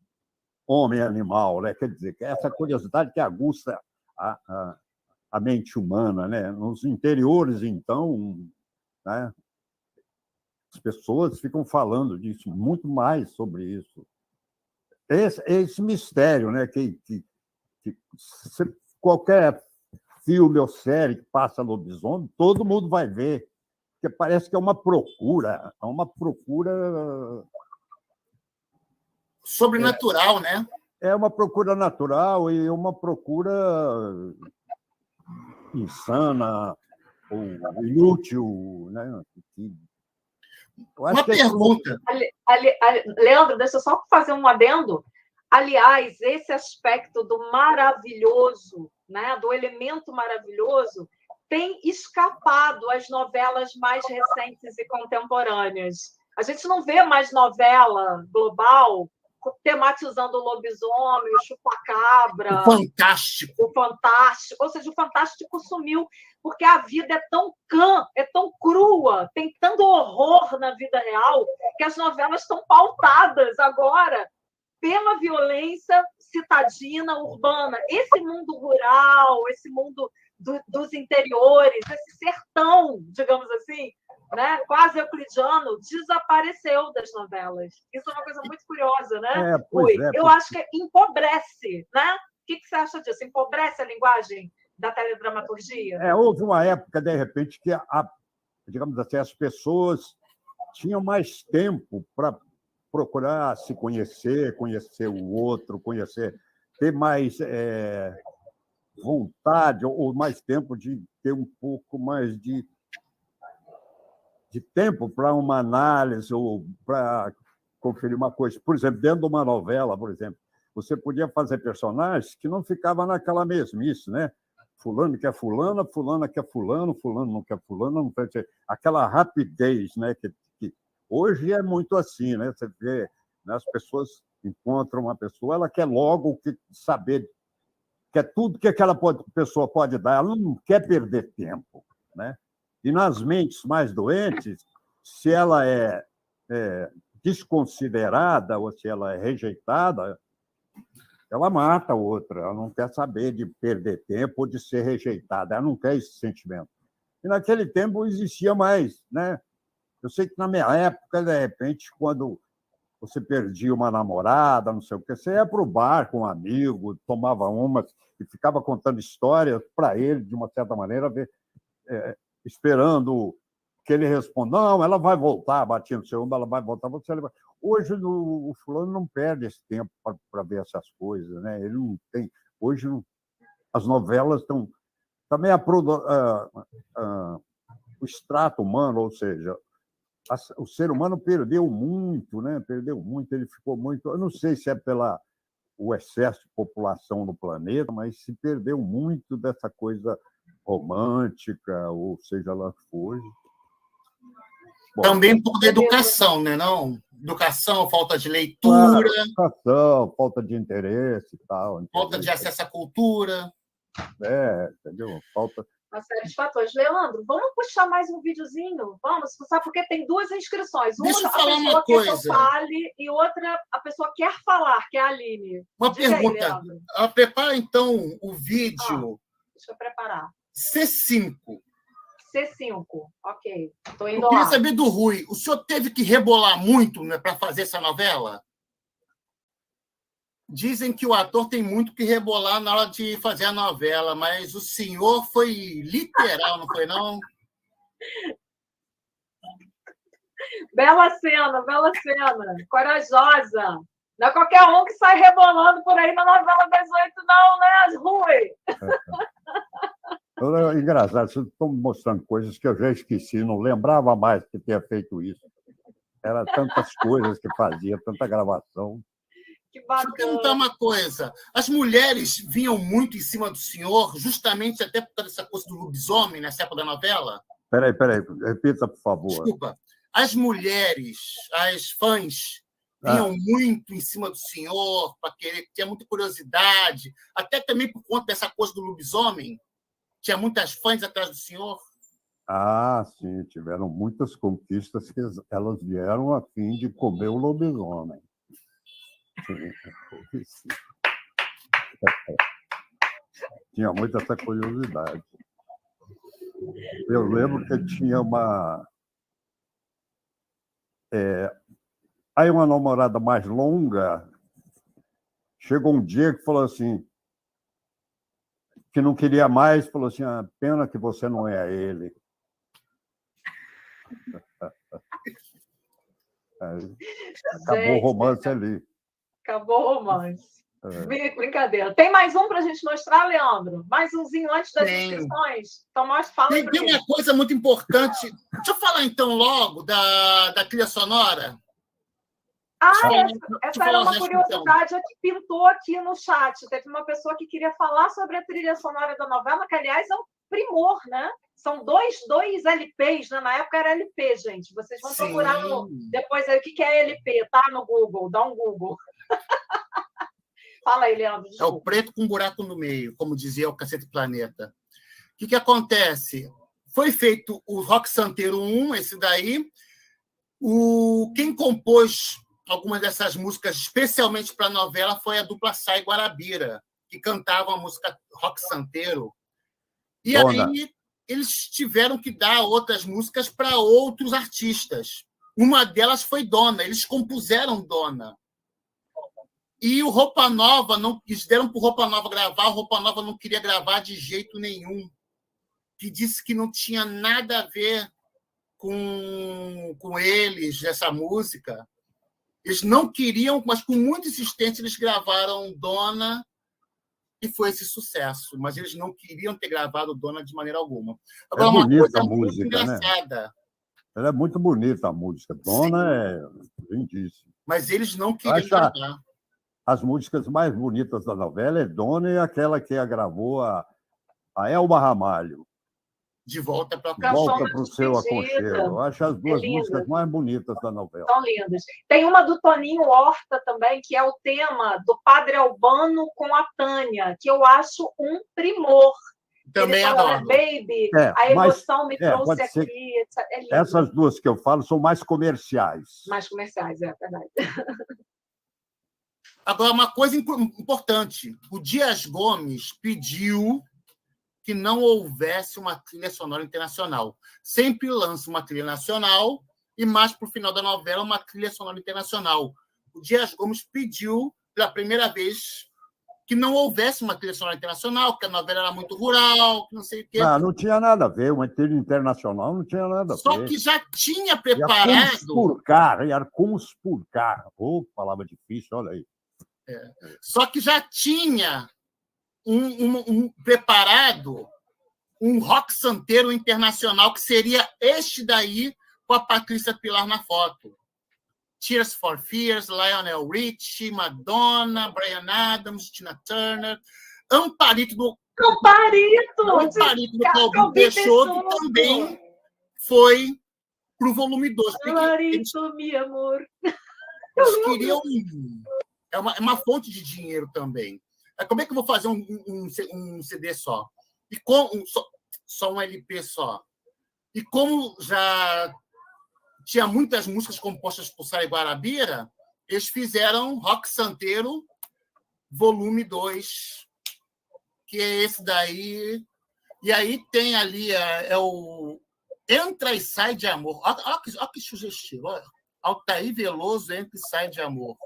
homem-animal, né? Quer dizer, que essa curiosidade que aguça a mente humana, né? Nos interiores, então, né? As pessoas ficam falando disso, muito mais sobre isso. Esse mistério, né? Que qualquer filme ou série que passa lobisomem, todo mundo vai ver, porque parece que é uma procura sobrenatural, né? É uma procura natural e uma procura insana ou inútil, né? Uma pergunta. Leandro, deixa eu só fazer um adendo. Aliás, esse aspecto do maravilhoso, né, do elemento maravilhoso, tem escapado às novelas mais recentes e contemporâneas. A gente não vê mais novela global tematizando o lobisomem, o chupacabra, o fantástico. Ou seja, o fantástico sumiu, porque a vida é tão é tão crua, tem tanto horror na vida real, que as novelas estão pautadas agora pela violência citadina, urbana. Esse mundo rural, esse mundo dos interiores, esse sertão, digamos assim, né, quase euclidiano, desapareceu das novelas. Isso é uma coisa muito curiosa, né? Eu acho que empobrece, né? O que você acha disso? Empobrece a linguagem da teledramaturgia? Houve uma época, de repente, que, digamos assim, as pessoas tinham mais tempo para procurar se conhecer o outro, ter mais vontade ou mais tempo de ter um pouco mais de tempo para uma análise ou para conferir uma coisa. Por exemplo, dentro de uma novela, por exemplo, você podia fazer personagens que não ficavam naquela mesmice, né? Fulano quer fulana, fulana quer fulano, fulano não quer fulano, não quer dizer, aquela rapidez, né? Que hoje é muito assim, né? Você vê, né? As pessoas encontram uma pessoa, ela quer logo saber, quer tudo que aquela pessoa pode dar, ela não quer perder tempo, né? E nas mentes mais doentes, se ela é desconsiderada ou se ela é rejeitada, ela mata a outra, ela não quer saber de perder tempo ou de ser rejeitada, ela não quer esse sentimento. E naquele tempo existia mais, né? Eu sei que na minha época, de repente, quando você perdia uma namorada, não sei o quê, você ia para o bar com um amigo, tomava uma e ficava contando histórias para ele, de uma certa maneira, esperando que ele responda, não, ela vai voltar, batia no seu ombro, ela vai voltar. Hoje o fulano não perde esse tempo para ver essas coisas, né? Ele não tem. Hoje as novelas estão também o extrato humano, ou seja, o ser humano perdeu muito, né? Perdeu muito, ele ficou muito. Eu não sei se é o excesso de população no planeta, mas se perdeu muito dessa coisa romântica, ou seja lá o que for. Bom, também por educação, né? Não? Educação, falta de leitura. Educação, falta de interesse e tal. Falta de acesso à cultura. Entendeu? Falta. Uma série de fatores. Leandro, vamos puxar mais um videozinho? Vamos, sabe? Porque tem 2 inscrições. Uma, deixa eu falar uma coisa. Quer que eu fale, e outra, a pessoa quer falar, que é a Aline. Uma pergunta. Prepara, então, o vídeo. Deixa eu preparar. C5. C5, ok. Estou indo eu queria lá. saber do Rui. O senhor teve que rebolar muito, né, para fazer essa novela? Dizem que o ator tem muito que rebolar na hora de fazer a novela, mas o senhor foi literal, não foi, não? Bela cena, corajosa. Não é qualquer um que sai rebolando por aí na novela das 8, não, né, Rui? É engraçado, vocês estão mostrando coisas que eu já esqueci, não lembrava mais que tinha feito isso. Era tantas coisas que fazia, tanta gravação. Que bacana. Deixa eu perguntar uma coisa. As mulheres vinham muito em cima do senhor, justamente até por causa dessa coisa do lobisomem, nessa época da novela? Peraí, repita, por favor. Desculpa. As mulheres, as fãs, vinham muito em cima do senhor, para querer, tinha muita curiosidade, até também por conta dessa coisa do lobisomem. Tinha muitas fãs atrás do senhor? Sim, tiveram muitas conquistas que elas vieram a fim de comer o lobisomem. Sim. Tinha muita essa curiosidade. Eu lembro que tinha uma namorada mais longa, chegou um dia que falou assim, que não queria mais, falou assim, pena que você não é ele. Acabou o romance ali. Acabou o romance. Brincadeira. Tem mais um para a gente mostrar, Leandro? Mais umzinho antes das inscrições? Então, fala tem uma coisa muito importante Deixa eu falar, então, logo da trilha sonora. Essa era uma curiosidade que pintou aqui no chat. Teve uma pessoa que queria falar sobre a trilha sonora da novela, que, aliás, é um primor, né? São dois LPs, né? Na época era LP, gente. Vocês vão procurar depois aí o que é LP, tá? No Google, dá um Google. Fala aí, Leandro. É o preto com um buraco no meio, como dizia o Cacete Planeta. O que acontece? Foi feito o Rock Santeiro 1, esse daí. Quem compôs algumas dessas músicas, especialmente para a novela, foi a dupla Sai Guarabira, que cantava a música Rock Santeiro. E aí eles tiveram que dar outras músicas para outros artistas. Uma delas foi Dona, eles compuseram Dona. E o Roupa Nova, eles deram para o Roupa Nova gravar, o Roupa Nova não queria gravar de jeito nenhum, que disse que não tinha nada a ver com eles, essa música. Eles não queriam, mas com muita insistência eles gravaram Dona e foi esse sucesso. Mas eles não queriam ter gravado Dona de maneira alguma. Agora, uma coisa a música, muito engraçada. Né? Ela é muito bonita, a música. Dona é lindíssima. Mas eles não queriam gravar. As músicas mais bonitas da novela é Dona e aquela que a gravou a Elba Ramalho. De volta para o seu aconchego. Eu acho as duas músicas mais bonitas da novela. São lindas. Tem uma do Toninho Horta também, que é o tema do Padre Albano com a Tânia, que eu acho um primor. Também adoro. Baby, a emoção me trouxe aqui. Essas duas que eu falo são mais comerciais. Mais comerciais, é verdade. Agora, uma coisa importante. O Dias Gomes pediu que não houvesse uma trilha sonora internacional. Sempre lança uma trilha nacional e, mais para o final da novela, uma trilha sonora internacional. O Dias Gomes pediu, pela primeira vez, que não houvesse uma trilha sonora internacional, que a novela era muito rural, que não sei o quê. Não tinha nada a ver. Uma trilha internacional não tinha nada a ver. Só que já tinha preparado... Ia conspurcar. Palavra difícil, olha aí. Só que já tinha preparado um rock santeiro internacional, que seria este daí, com a Patrícia Pilar na foto. Tears for Fears, Lionel Richie, Madonna, Bryan Adams, Tina Turner, Amparito do Claudinho Peixoto, que também foi para o volume 2. Amparito, meu amor. Eles queriam... É uma fonte de dinheiro também. Como é que eu vou fazer um CD só? E só um LP só? E como já tinha muitas músicas compostas por Sai Guarabira, eles fizeram Rock Santeiro, volume 2, que é esse daí. E aí tem ali o Entra e Sai de Amor. Olha que sugestivo. Altair Veloso, Entra e Sai de Amor.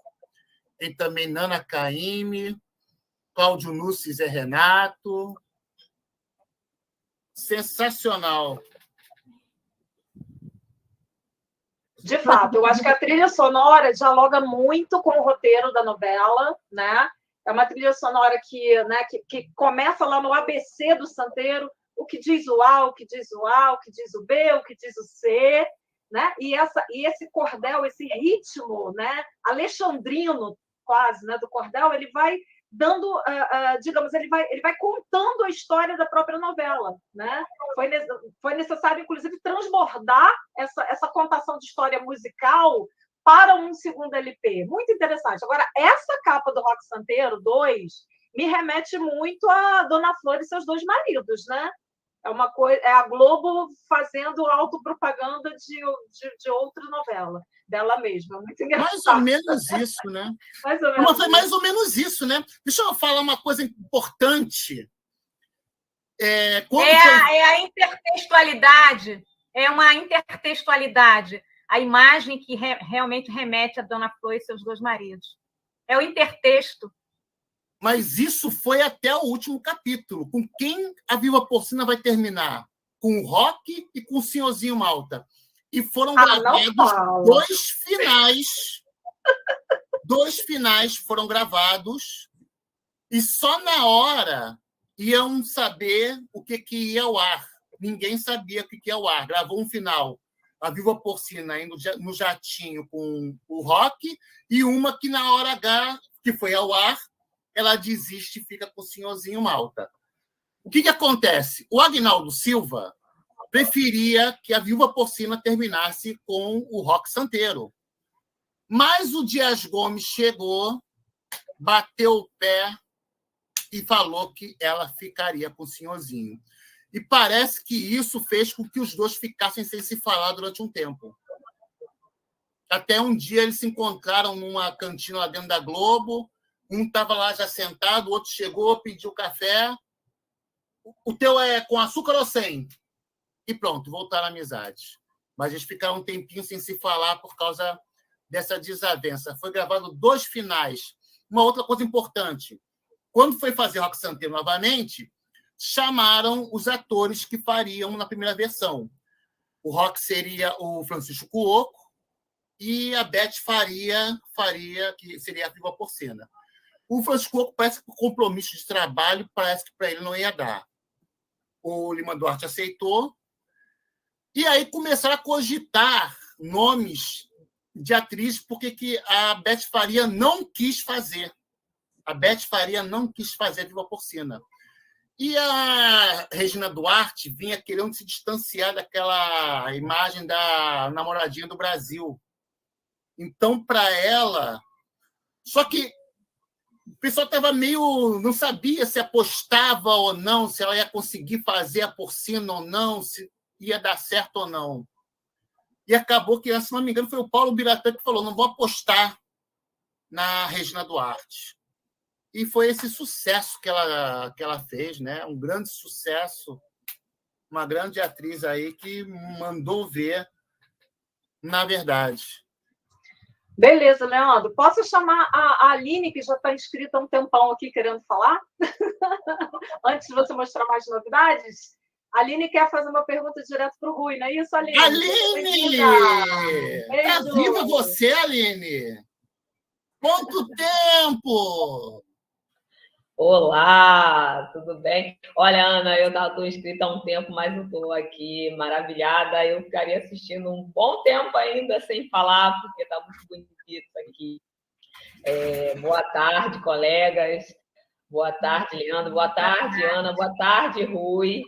Tem também Nana Caymmi, Cláudio Nunes, Zé Renato. Sensacional. De fato, eu acho que a trilha sonora dialoga muito com o roteiro da novela, né? É uma trilha sonora que começa lá no ABC do Santeiro, o que diz o A, o que diz o A, o que diz o B, o que diz o C, né? E esse cordel, esse ritmo, né? Alexandrino, quase, né? Do cordel, ele vai dando, digamos, ele vai contando a história da própria novela, né? Foi necessário, inclusive, transbordar essa contação de história musical para um segundo LP. Muito interessante. Agora, essa capa do Rock Santeiro 2 me remete muito a Dona Flor e seus dois maridos, né? É uma coisa, é a Globo fazendo autopropaganda de outra novela, dela mesma. Muito engraçado. Mais ou menos isso, né? Foi mais ou menos isso, né? Deixa eu falar uma coisa importante. É a intertextualidade. É uma intertextualidade. A imagem que realmente remete a Dona Flor e seus dois maridos. É o intertexto. Mas isso foi até o último capítulo. Com quem a Viva Porcina vai terminar? Com o Rock e com o Senhorzinho Malta. E foram gravados dois finais. Dois finais foram gravados e só na hora iam saber o que ia ao ar. Ninguém sabia o que ia ao ar. Gravou um final a Viúva Porcina indo no jatinho com o Rock, e uma que, na hora H, que foi ao ar, ela desiste e fica com o senhorzinho Malta. O que acontece? O Agnaldo Silva preferia que a Viúva Porcina terminasse com o Rock Santeiro. Mas o Dias Gomes chegou, bateu o pé e falou que ela ficaria com o senhorzinho. E parece que isso fez com que os dois ficassem sem se falar durante um tempo. Até um dia eles se encontraram numa cantina lá dentro da Globo, um estava lá já sentado, o outro chegou, pediu café. O teu é com açúcar ou sem? E pronto, voltaram à amizade. Mas eles ficaram um tempinho sem se falar por causa dessa desavença. Foi gravado 2 finais. Uma outra coisa importante, quando foi fazer Rock Santeiro novamente, chamaram os atores que fariam na primeira versão. O Rock seria o Francisco Cuoco e a Beth Faria, que seria a Viúva Porcina. O Francisco Cuoco parece que o compromisso de trabalho parece que para ele não ia dar. O Lima Duarte aceitou. E aí começaram a cogitar nomes de atrizes, porque que a Beth Faria não quis fazer. A Beth Faria não quis fazer a Viúva Porcina. E a Regina Duarte vinha querendo se distanciar daquela imagem da namoradinha do Brasil. Então, para ela... Só que o pessoal estava meio... não sabia se apostava ou não, se ela ia conseguir fazer a Porcina ou não, se ia dar certo ou não. E acabou que, se não me engano, foi o Paulo Biratã que falou: não vou apostar na Regina Duarte. E foi esse sucesso que ela fez, né? Um grande sucesso, uma grande atriz aí que mandou ver, na verdade. Beleza, Leandro. Posso chamar a Aline, que já está inscrita há um tempão aqui, querendo falar? Antes de você mostrar mais novidades? A Aline quer fazer uma pergunta direto para o Rui, não é isso, Aline? Aline! Está viva você, Aline? Quanto tempo! Olá, tudo bem? Olha, Ana, eu estou inscrita há um tempo, mas eu estou aqui maravilhada. Eu ficaria assistindo um bom tempo ainda sem falar, porque está muito bonito aqui. Boa tarde, colegas. Boa tarde, Leandro. Boa tarde, Ana. Boa tarde, Rui.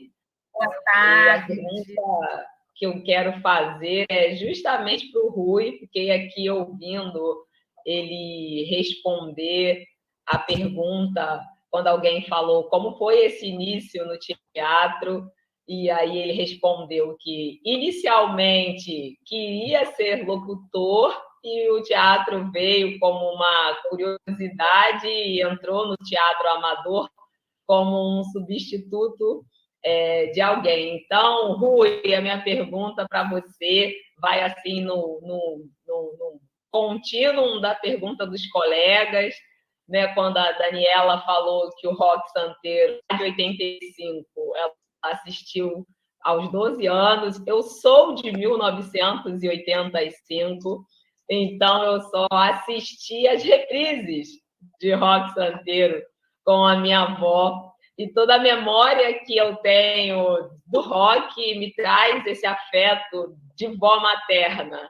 Boa tarde. E a pergunta que eu quero fazer é justamente para o Rui, fiquei aqui ouvindo ele responder a pergunta quando alguém falou como foi esse início no teatro, e aí ele respondeu que inicialmente queria ser locutor e o teatro veio como uma curiosidade e entrou no teatro amador como um substituto de alguém. Então, Rui, a minha pergunta para você vai assim no contínuo da pergunta dos colegas, né? Quando a Daniela falou que o Rock Santeiro, de 85, ela assistiu aos 12 anos. Eu sou de 1985, então eu só assisti as reprises de Rock Santeiro com a minha avó. E toda a memória que eu tenho do rock me traz esse afeto de vó materna.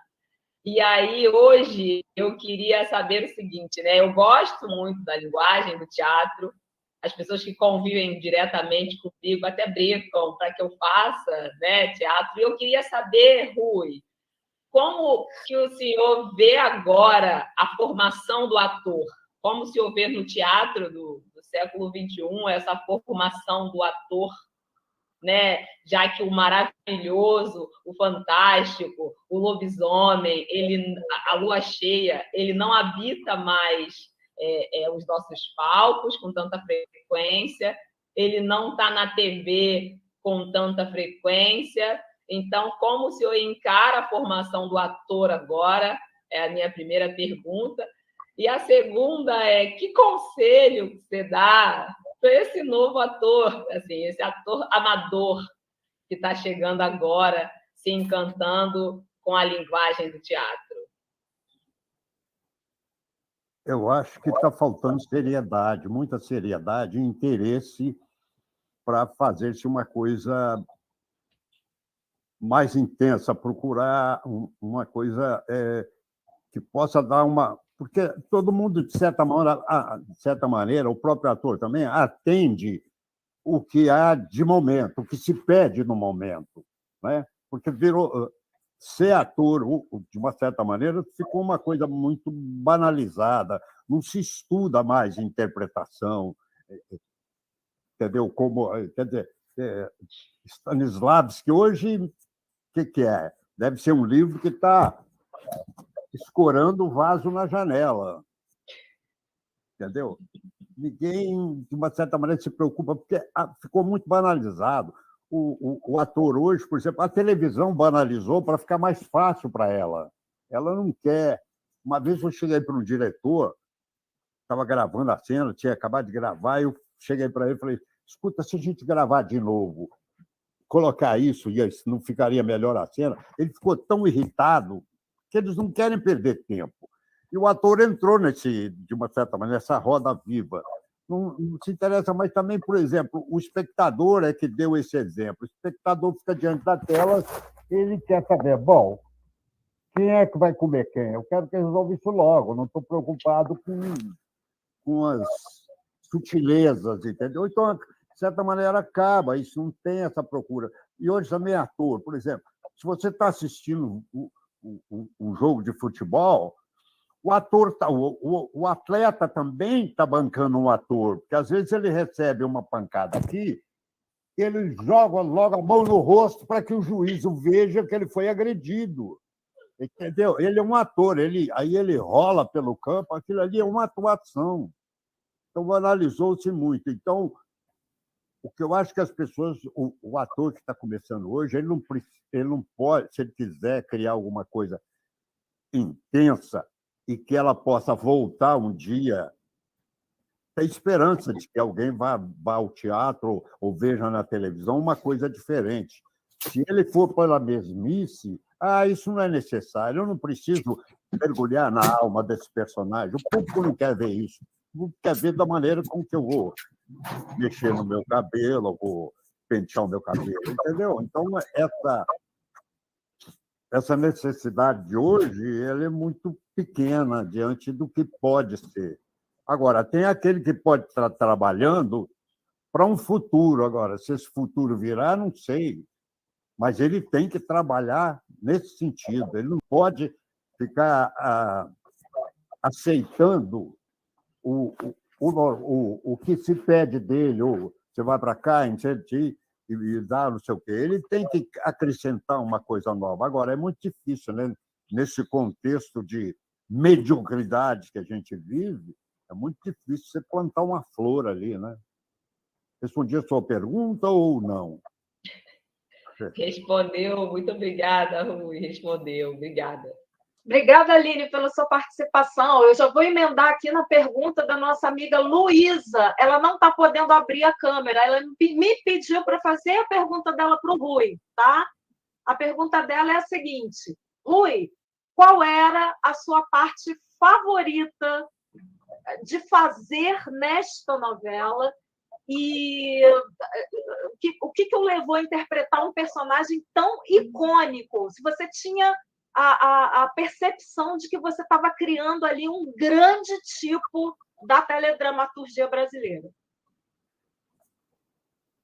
E aí, hoje, eu queria saber o seguinte, né? Eu gosto muito da linguagem do teatro, as pessoas que convivem diretamente comigo até brincam para que eu faça, né, teatro. E eu queria saber, Rui, como que o senhor vê agora a formação do ator? Como o senhor vê no teatro do século XXI essa formação do ator, né? Já que o maravilhoso, o fantástico, o lobisomem, a lua cheia, ele não habita mais os nossos palcos com tanta frequência, ele não está na TV com tanta frequência. Então, como o senhor encara a formação do ator agora? É a minha primeira pergunta. E a segunda é: que conselho você dá para esse novo ator, assim, esse ator amador que está chegando agora, se encantando com a linguagem do teatro? Eu acho que está faltando seriedade, muita seriedade e interesse para fazer-se uma coisa mais intensa, procurar uma coisa que possa dar uma... Porque todo mundo, de certa maneira, o próprio ator também, atende o que há de momento, o que se pede no momento, né? Porque virou... Ser ator, de uma certa maneira, ficou uma coisa muito banalizada, não se estuda mais interpretação, entendeu? Quer dizer, Stanislavski, hoje, o que é? Deve ser um livro que está escorando o vaso na janela, entendeu? Ninguém, de uma certa maneira, se preocupa, porque ficou muito banalizado. O ator hoje, por exemplo, a televisão banalizou para ficar mais fácil para ela. Ela não quer. Uma vez eu cheguei para um diretor, estava gravando a cena, tinha acabado de gravar, eu cheguei para ele e falei: escuta, se a gente gravar de novo, colocar isso, não ficaria melhor a cena? Ele ficou tão irritado que eles não querem perder tempo. E o ator entrou de uma certa maneira, nessa roda viva. Não se interessa, mas também, por exemplo, o espectador é que deu esse exemplo. O espectador fica diante da tela, ele quer saber, bom, quem é que vai comer quem? Eu quero que resolva isso logo, não estou preocupado com as sutilezas, entendeu? Então, de certa maneira, acaba, isso não tem essa procura. E hoje também é ator, por exemplo, se você está assistindo um jogo de futebol, o ator o atleta também está bancando um ator, porque às vezes ele recebe uma pancada aqui, ele joga logo a mão no rosto para que o juiz veja que ele foi agredido. Entendeu? Ele é um ator, aí ele rola pelo campo, aquilo ali é uma atuação. Então, analisou-se muito. Então, o que eu acho que as pessoas, o ator que está começando hoje, ele não pode, se ele quiser criar alguma coisa intensa, e que ela possa voltar um dia, tem esperança de que alguém vá ao teatro ou veja na televisão uma coisa diferente. Se ele for pela mesmice, isso não é necessário, eu não preciso mergulhar na alma desse personagem. O público não quer ver isso. O público quer ver da maneira com que eu vou mexer no meu cabelo, vou pentear o meu cabelo, entendeu? Então, essa necessidade de hoje ela é muito pequena diante do que pode ser. Agora, tem aquele que pode estar trabalhando para um futuro. Agora, se esse futuro virar, não sei, mas ele tem que trabalhar nesse sentido. Ele não pode ficar aceitando o que se pede dele, ou você vai para cá, e dá não sei o quê. Ele tem que acrescentar uma coisa nova. Agora, é muito difícil, né? Nesse contexto de mediocridade que a gente vive, é muito difícil você plantar uma flor ali, né? Respondi a sua pergunta ou não? Respondeu, muito obrigada, Rui, respondeu, obrigada. Obrigada, Aline, pela sua participação. Eu já vou emendar aqui na pergunta da nossa amiga Luísa. Ela não está podendo abrir a câmera. Ela me pediu para fazer a pergunta dela para o Rui, tá? A pergunta dela é a seguinte: Rui, qual era a sua parte favorita de fazer nesta novela? E o que o levou a interpretar um personagem tão icônico? Se você tinha a percepção de que você estava criando ali um grande tipo da teledramaturgia brasileira.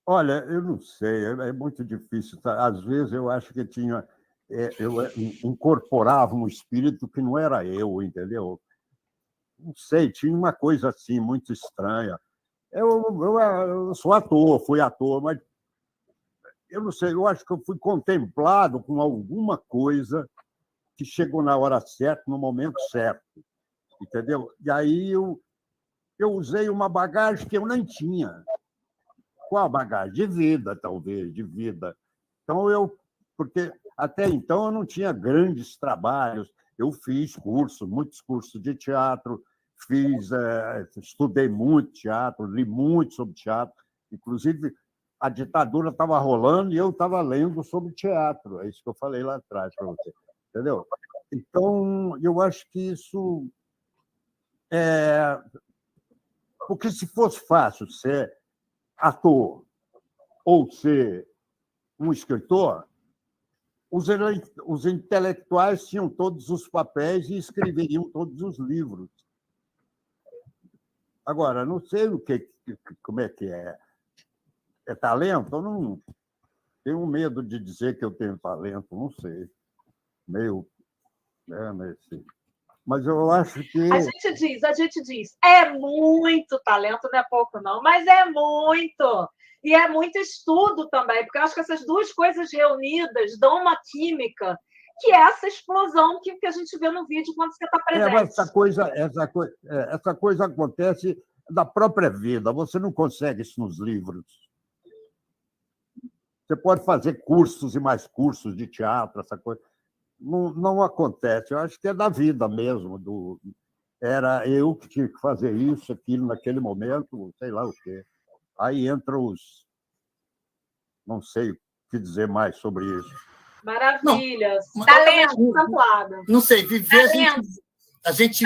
Olha, eu não sei, é muito difícil. Às vezes eu acho que eu incorporava um espírito que não era eu, entendeu? Não sei, tinha uma coisa assim muito estranha. Eu sou ator, fui ator, mas eu não sei, eu acho que eu fui contemplado com alguma coisa que chegou na hora certa, no momento certo, entendeu? E aí eu usei uma bagagem que eu nem tinha. Qual a bagagem? De vida, talvez, de vida. Então, porque até então eu não tinha grandes trabalhos, eu fiz muitos cursos de teatro, estudei muito teatro, li muito sobre teatro, inclusive a ditadura estava rolando e eu estava lendo sobre teatro, é isso que eu falei lá atrás para você. Entendeu? Então, eu acho que isso porque se fosse fácil ser ator ou ser um escritor, os intelectuais tinham todos os papéis e escreveriam todos os livros. Agora, não sei como é que é. É talento? Eu não tenho medo de dizer que eu tenho talento, não sei. Meio assim. Mas eu acho que... A gente diz, é muito talento, não é pouco, não, mas é muito. E é muito estudo também, porque eu acho que essas duas coisas reunidas dão uma química, que é essa explosão que a gente vê no vídeo quando você está presente. Essa coisa acontece da própria vida, você não consegue isso nos livros. Você pode fazer cursos e mais cursos de teatro, essa coisa. Não acontece, eu acho que é da vida mesmo. Era eu que tinha que fazer isso, aquilo, naquele momento, sei lá o quê. Aí entra os... Não sei o que dizer mais sobre isso. Maravilha. Não sei, viver a gente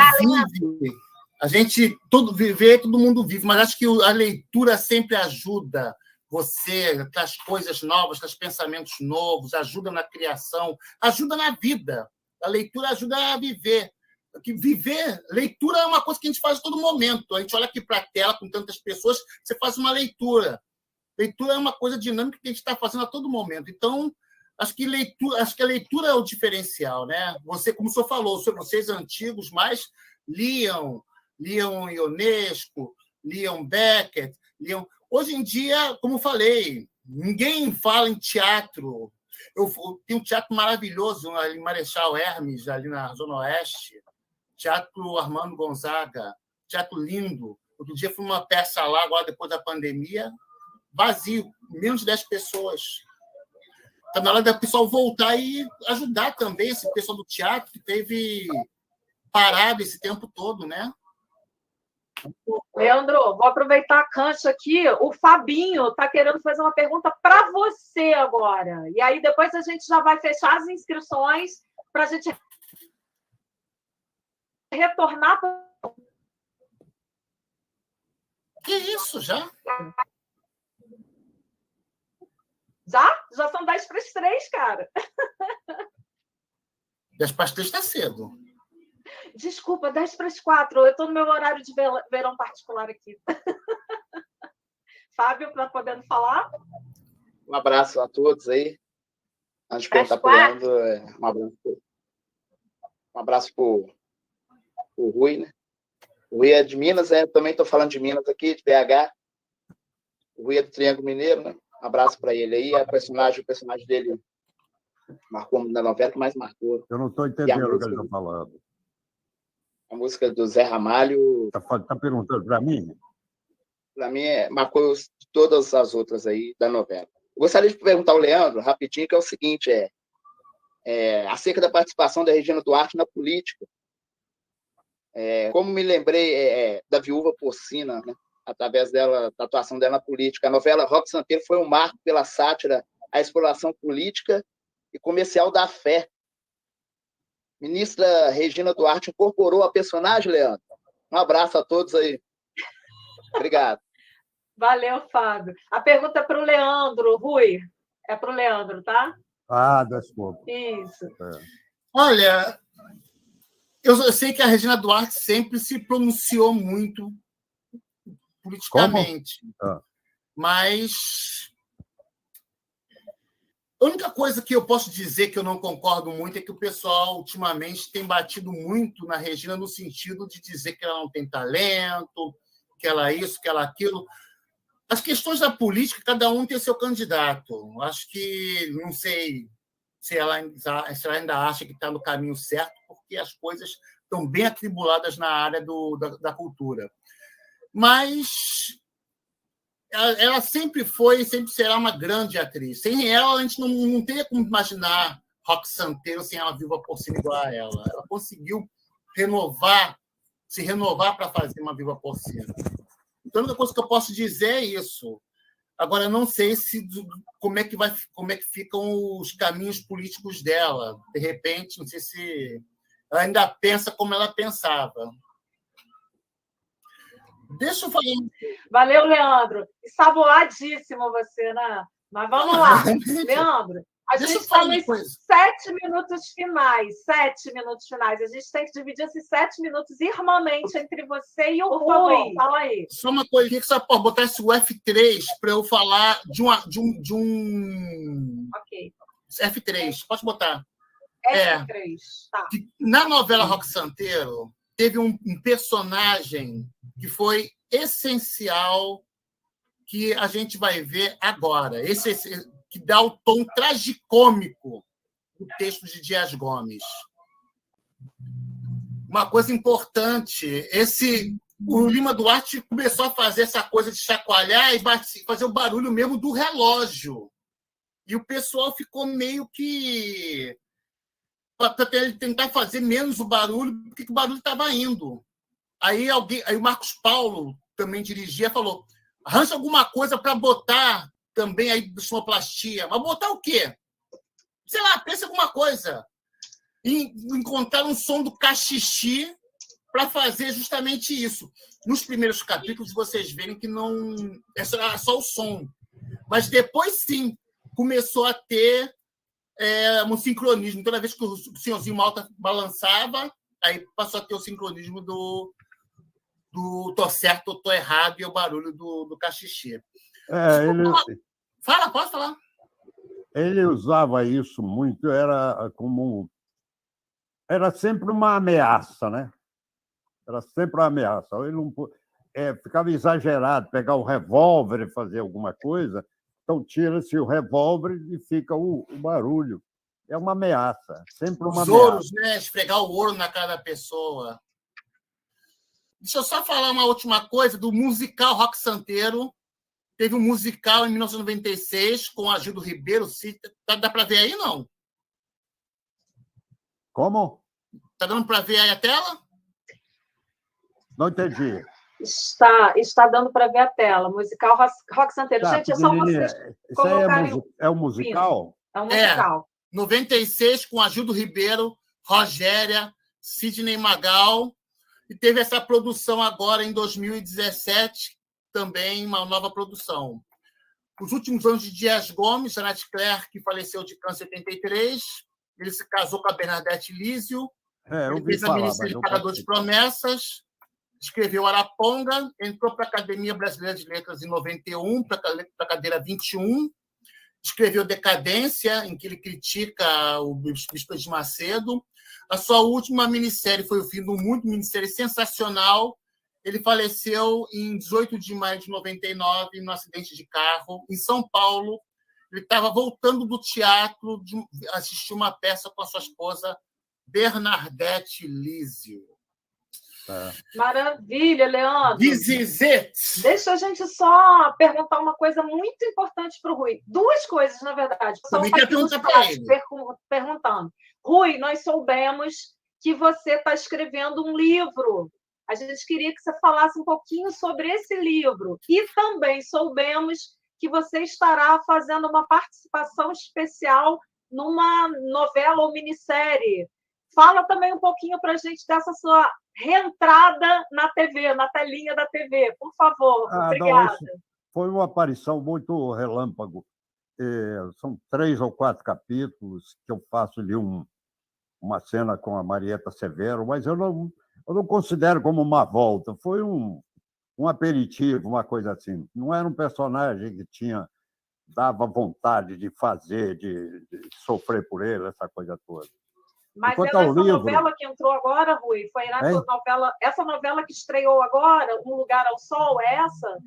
vive, todo mundo vive, mas acho que a leitura sempre ajuda você, traz coisas novas, traz pensamentos novos, ajuda na criação, ajuda na vida. A leitura ajuda a viver. Leitura é uma coisa que a gente faz a todo momento. A gente olha aqui para a tela com tantas pessoas, você faz uma leitura. Leitura é uma coisa dinâmica que a gente está fazendo a todo momento. Então, acho que a leitura é o diferencial, né? Você, como o senhor falou, vocês antigos mais liam Ionesco, liam Beckett, liam... Hoje em dia, como eu falei, ninguém fala em teatro. Tem um teatro maravilhoso ali em Marechal Hermes, ali na Zona Oeste, Teatro Armando Gonzaga, teatro lindo. Outro dia fui uma peça lá, agora depois da pandemia, vazio, menos de 10 pessoas. Está na hora do pessoal voltar e ajudar também esse pessoal do teatro que teve parado esse tempo todo, né? Leandro, vou aproveitar a cancha aqui. O Fabinho está querendo fazer uma pergunta para você agora. E aí depois a gente já vai fechar as inscrições para a gente retornar. Que isso, já? Já são 10 para as 3, cara. 10 para as 3 está cedo. Desculpa, 10 para as 4. Eu estou no meu horário de verão particular aqui. Fábio, está podendo falar? Um abraço a todos aí. Antes de perguntar para o Leandro, um abraço para o Rui, né? O Rui é de Minas, né? Eu também estou falando de Minas aqui, de BH. O Rui é do Triângulo Mineiro, né? Um abraço para ele aí. O personagem dele marcou na novela, que mais marcou. Eu não estou entendendo o que ele está falando. A música do Zé Ramalho... Está perguntando para mim? Para mim, marcou todas as outras aí da novela. Eu gostaria de perguntar ao Leandro, rapidinho, que é o seguinte, acerca da participação da Regina Duarte na política. Como me lembrei da Viúva Porcina, né? Através dela, da atuação dela na política. A novela Roque Santeiro foi um marco pela sátira à exploração política e comercial da fé. Ministra Regina Duarte incorporou a personagem, Leandro? Um abraço a todos aí. Obrigado. Valeu, Fábio. A pergunta é para o Leandro, Rui. É para o Leandro, tá? Desculpa. Isso. Olha, eu sei que a Regina Duarte sempre se pronunciou muito politicamente. Mas a única coisa que eu posso dizer que eu não concordo muito é que o pessoal, ultimamente, tem batido muito na Regina no sentido de dizer que ela não tem talento, que ela isso, que ela aquilo. As questões da política, cada um tem seu candidato. Acho que, não sei se ela ainda acha que está no caminho certo, porque as coisas estão bem atribuladas na área da cultura. Mas ela sempre foi e sempre será uma grande atriz. Sem ela, a gente não teria como imaginar Roque Santeiro sem uma Viúva Porcina igual a ela. Ela conseguiu se renovar para fazer uma Viúva Porcina. Então, a única coisa que eu posso dizer é isso. Agora, eu não sei como é que ficam os caminhos políticos dela. De repente, não sei se ela ainda pensa como ela pensava. Deixa eu falar. Valeu, Leandro. Saboadíssimo você, né? Mas vamos lá. Leandro, A gente está nos 7 minutos finais. 7 minutos finais. A gente tem que dividir esses 7 minutos irmãmente entre você e o Rui. Fala aí. Só uma coisa, que você pode botar esse F3 para eu falar de um... Ok. F3, pode botar. F3, tá. Na novela Roque Santeiro, teve um personagem que foi essencial, que a gente vai ver agora. Esse que dá o tom tragicômico do texto de Dias Gomes. Uma coisa importante, o Lima Duarte começou a fazer essa coisa de chacoalhar e fazer o barulho mesmo do relógio. E o pessoal ficou meio que... para tentar fazer menos o barulho, porque o barulho estava indo. Aí o Marcos Paulo também dirigia e falou: arranja alguma coisa para botar também aí de sonoplastia. Mas botar o quê? Sei lá, pensa em alguma coisa. E encontrar um som do cachixi para fazer justamente isso. Nos primeiros capítulos, vocês verem que não é só o som. Mas depois, sim, começou a ter um sincronismo. Toda vez que o senhorzinho Malta balançava, aí passou a ter o sincronismo do tô certo ou tô errado, e o barulho do cachixi. Fala, pode falar. Ele usava isso muito, era sempre uma ameaça, né? Era sempre uma ameaça. Ele não ficava exagerado, pegar o revólver e fazer alguma coisa, então tira-se o revólver e fica o barulho. É uma ameaça, sempre uma ameaça. Ouros, né? Esfregar o ouro na cara da pessoa. Deixa eu só falar uma última coisa do musical Roque Santeiro. Teve um musical em 1996 com a Gildo Ribeiro. Dá para ver aí, não? Como? Está dando para ver aí a tela? Não entendi. Está dando para ver a tela. Musical Roque Santeiro. Tá, gente, é só vocês colocarem... Isso aí é um musical? É um musical. 96 com a Gildo Ribeiro, Rogéria, Sidney Magal. E teve essa produção agora em 2017, também uma nova produção. Os últimos anos de Dias Gomes, Janete Clerc, que faleceu de câncer em 83, ele se casou com a Bernadette Lísio, ele fez a minissérie Pagador de Promessas, escreveu Araponga, entrou para a Academia Brasileira de Letras em 91, para a cadeira 21, escreveu Decadência, em que ele critica o Bispo de Macedo. A sua última minissérie foi O Fim do Mundo, minissérie sensacional. Ele faleceu em 18 de maio de 99, num acidente de carro, em São Paulo. Ele estava voltando do teatro, assistir uma peça com a sua esposa, Bernadette Lísio. Maravilha, Leandro. This is it. Deixa a gente só perguntar uma coisa muito importante para o Rui. Duas coisas, na verdade. Também quero perguntar para ele. Perguntando. Rui, nós soubemos que você está escrevendo um livro. A gente queria que você falasse um pouquinho sobre esse livro. E também soubemos que você estará fazendo uma participação especial numa novela ou minissérie. Fala também um pouquinho para a gente dessa sua reentrada na TV, na telinha da TV, por favor. Obrigada. Não, foi uma aparição muito relâmpago. São 3 ou 4 capítulos que eu faço ali uma cena com a Marieta Severo, mas eu não considero como uma volta. Foi um aperitivo, uma coisa assim. Não era um personagem que dava vontade de fazer, de sofrer por ele, essa coisa toda. Mas essa novela que entrou agora, Rui, foi essa novela que estreou agora, Um Lugar ao Sol, é essa?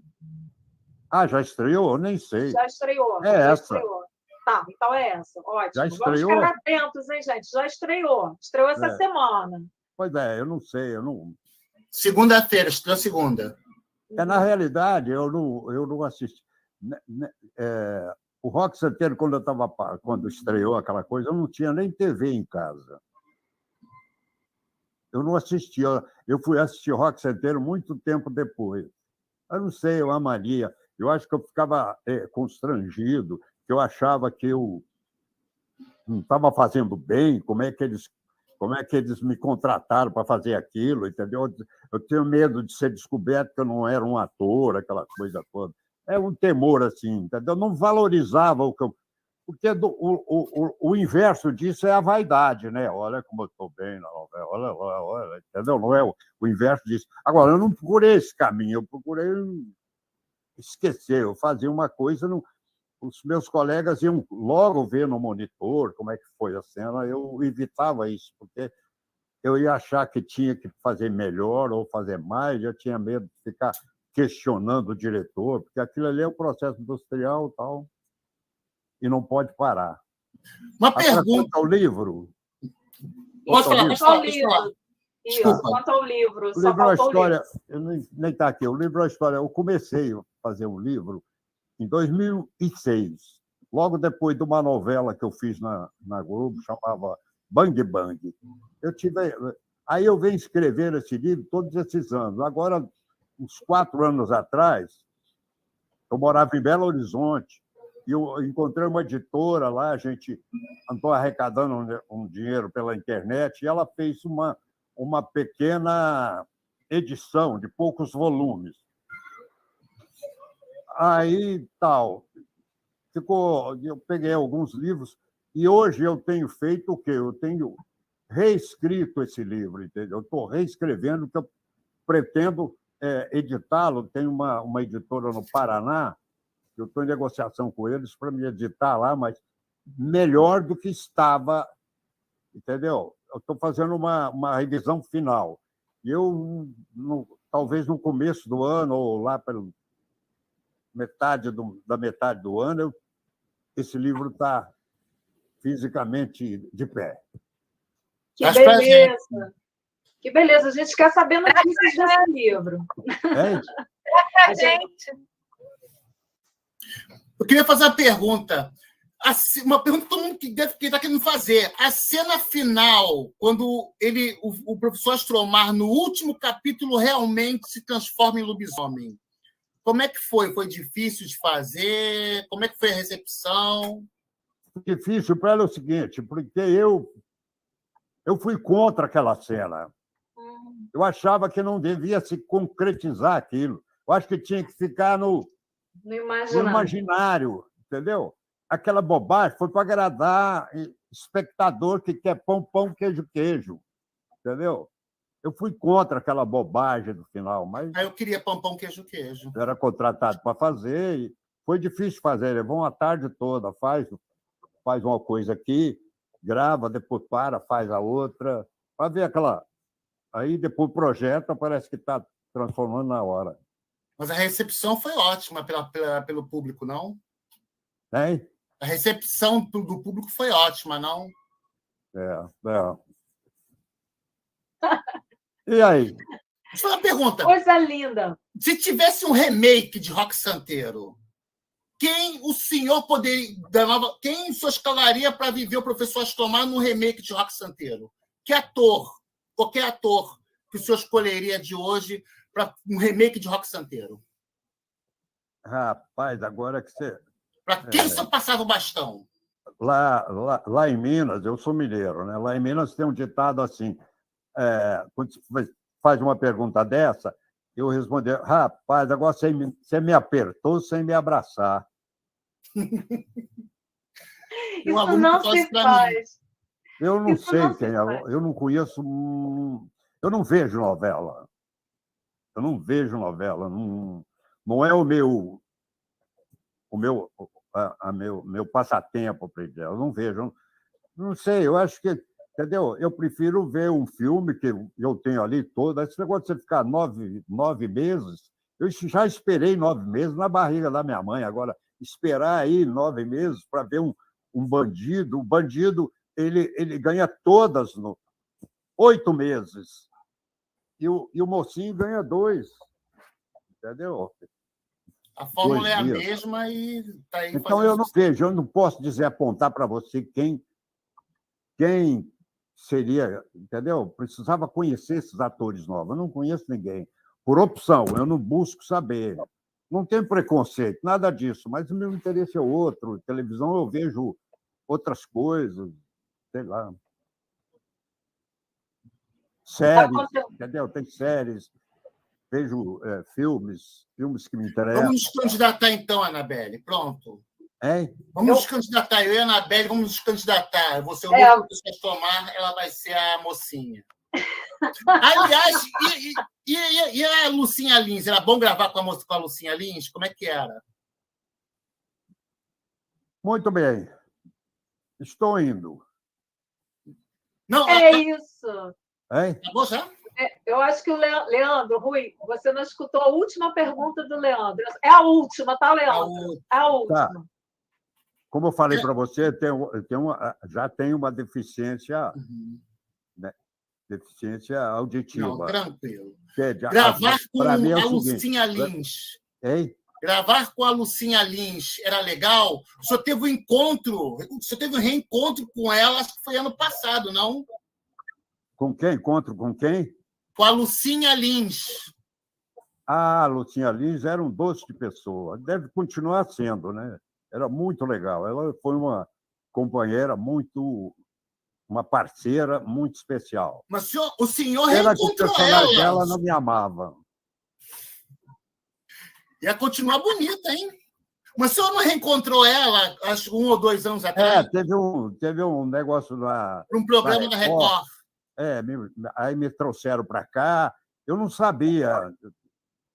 Já estreou? Eu nem sei. Já estreou. Essa. Estreou. Tá, então é essa. Ótimo. Já estreou? Vamos ficar atentos, hein, gente? Já estreou. Estreou essa semana. Pois é, eu não sei. Segunda-feira, estreou segunda. Na realidade, eu não assisti. O Roque Santeiro, quando estreou aquela coisa, eu não tinha nem TV em casa. Eu não assistia. Eu fui assistir Roque Santeiro muito tempo depois. Eu não sei, uma mania. Eu acho que eu ficava constrangido, que eu achava que eu não estava fazendo bem, como é que eles me contrataram para fazer aquilo, entendeu? Eu tenho medo de ser descoberto que eu não era um ator, aquela coisa toda. É um temor, assim, entendeu? Eu não valorizava o que eu... Porque o inverso disso é a vaidade, né? Olha como eu estou bem na novela, olha, entendeu? Não é o inverso disso. Agora, eu não procurei esse caminho, eu procurei esquecer, eu fazia uma coisa, os meus colegas iam logo ver no monitor como é que foi a cena, eu evitava isso, porque eu ia achar que tinha que fazer melhor ou fazer mais, eu tinha medo de ficar questionando o diretor, porque aquilo ali é um processo industrial e tal, e não pode parar. Uma pergunta ao livro. Posso falar? Posso falar? Isso, quanto ao livro. O livro é uma história, nem está aqui, o livro é uma história. Eu comecei a fazer um livro em 2006, logo depois de uma novela que eu fiz na Globo, chamava Bang Bang. Aí eu venho escrever esse livro todos esses anos. Agora, uns 4 anos atrás, eu morava em Belo Horizonte, e eu encontrei uma editora lá, a gente andou arrecadando um dinheiro pela internet, e ela fez uma pequena edição de poucos volumes. Aí, eu peguei alguns livros, e hoje eu tenho feito o quê? Eu tenho reescrito esse livro, entendeu? Eu estou reescrevendo, que eu pretendo editá-lo. Tem uma editora no Paraná, eu estou em negociação com eles para me editar lá, mas melhor do que estava, entendeu? Eu estou fazendo uma revisão final. E eu, talvez no começo do ano, ou lá pela da metade do ano, esse livro está fisicamente de pé. Que beleza! Que beleza! A gente quer saber notícias desse livro. Gente. Eu queria fazer uma pergunta que todo mundo está querendo fazer. A cena final, quando o professor Astromar, no último capítulo, realmente se transforma em lobisomem. Como é que foi? Foi difícil de fazer? Como é que foi a recepção? Difícil para ela é o seguinte, porque eu fui contra aquela cena. Eu achava que não devia se concretizar aquilo. Eu acho que tinha que ficar no imaginário, entendeu? Aquela bobagem foi para agradar espectador que quer pão, pão, queijo, queijo, entendeu? Eu fui contra aquela bobagem do final, mas... eu queria pão, pão, queijo, queijo. Era contratado para fazer e foi difícil fazer. Levou uma tarde toda, faz uma coisa aqui, grava, depois faz a outra, para ver aquela... Aí depois projeta, parece que está transformando na hora. Mas a recepção foi ótima pelo público, não? Hein? A recepção do público foi ótima, não? E aí? Deixa eu fazer uma pergunta. Coisa linda. Se tivesse um remake de Roque Santeiro, quem o senhor quem o senhor escalaria para viver o professor Astromar no remake de Roque Santeiro? Qualquer ator que o senhor escolheria de hoje para um remake de Roque Santeiro? Rapaz, agora que você... Para quem o senhor passava o bastão? Lá em Minas, eu sou mineiro, né? Lá em Minas tem um ditado assim, quando você faz uma pergunta dessa, eu respondi, rapaz, agora você me apertou sem me abraçar. Isso não se faz. Eu não sei quem é, eu não conheço, eu não vejo novela. Não é o meu passatempo, eu não vejo. Não sei, eu acho que, entendeu? Eu prefiro ver um filme que eu tenho ali todo. Esse negócio de você ficar 9 meses, eu já esperei 9 meses na barriga da minha mãe. Agora, esperar aí 9 meses para ver um bandido, o bandido ele ganha todas 8 meses. E o mocinho ganha 2. Entendeu? A fórmula é a mesma e está aí. Então, eu não vejo, eu não posso apontar para você quem seria, entendeu? Precisava conhecer esses atores novos. Eu não conheço ninguém. Por opção, eu não busco saber. Não tenho preconceito, nada disso, mas o meu interesse é outro. Televisão eu vejo outras coisas, sei lá. Séries, entendeu? Tem séries. Vejo filmes que me interessam. Vamos nos candidatar, então, Anabelle. Pronto. Hein? Vamos nos candidatar. Eu e a Anabelle vamos nos candidatar. Você, o Lucas Tomar, ela vai ser a mocinha. Aliás, e a Lucinha Lins? Era bom gravar com a Lucinha Lins? Como é que era? Muito bem. Estou indo. Não, isso. Hein? Acabou já? Eu acho que o Leandro, Rui, você não escutou a última pergunta do Leandro. É a última, tá, Leandro? É a última. Tá. Como eu falei para você, já tenho uma deficiência, né? Deficiência auditiva. Não, tranquilo. Gravar com a Lucinha Lins. Hein? Gravar com a Lucinha Lins era legal? O senhor teve um reencontro com ela, acho que foi ano passado, não? Com quem? Encontro com quem? Com a Lucinha Lins. A Lucinha Lins era um doce de pessoa. Deve continuar sendo, né? Era muito legal. Ela foi uma companheira uma parceira muito especial. Mas o senhor Ela que o reencontrou personagem ela. dela não me amava. Ia continuar bonita, hein? Mas o senhor não reencontrou ela, acho que 1 ou 2 anos atrás? Teve um negócio lá. Um programa da Record. Aí me trouxeram para cá. Eu não sabia.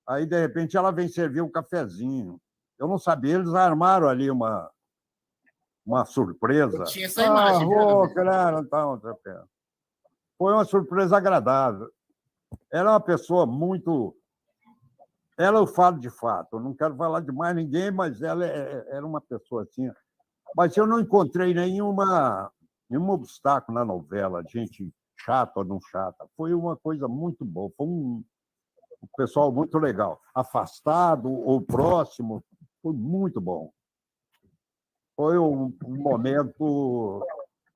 Aí, de repente, ela vem servir um cafezinho. Eu não sabia. Eles armaram ali uma surpresa. Eu tinha essa imagem. Foi uma surpresa agradável. Ela é uma pessoa muito... Ela eu falo de fato. Eu não quero falar de mais ninguém, mas ela era uma pessoa assim. Mas eu não encontrei nenhum obstáculo na novela, gente chata ou não chata. Foi uma coisa muito boa. Foi um pessoal muito legal. Afastado ou próximo, foi muito bom. Foi um momento,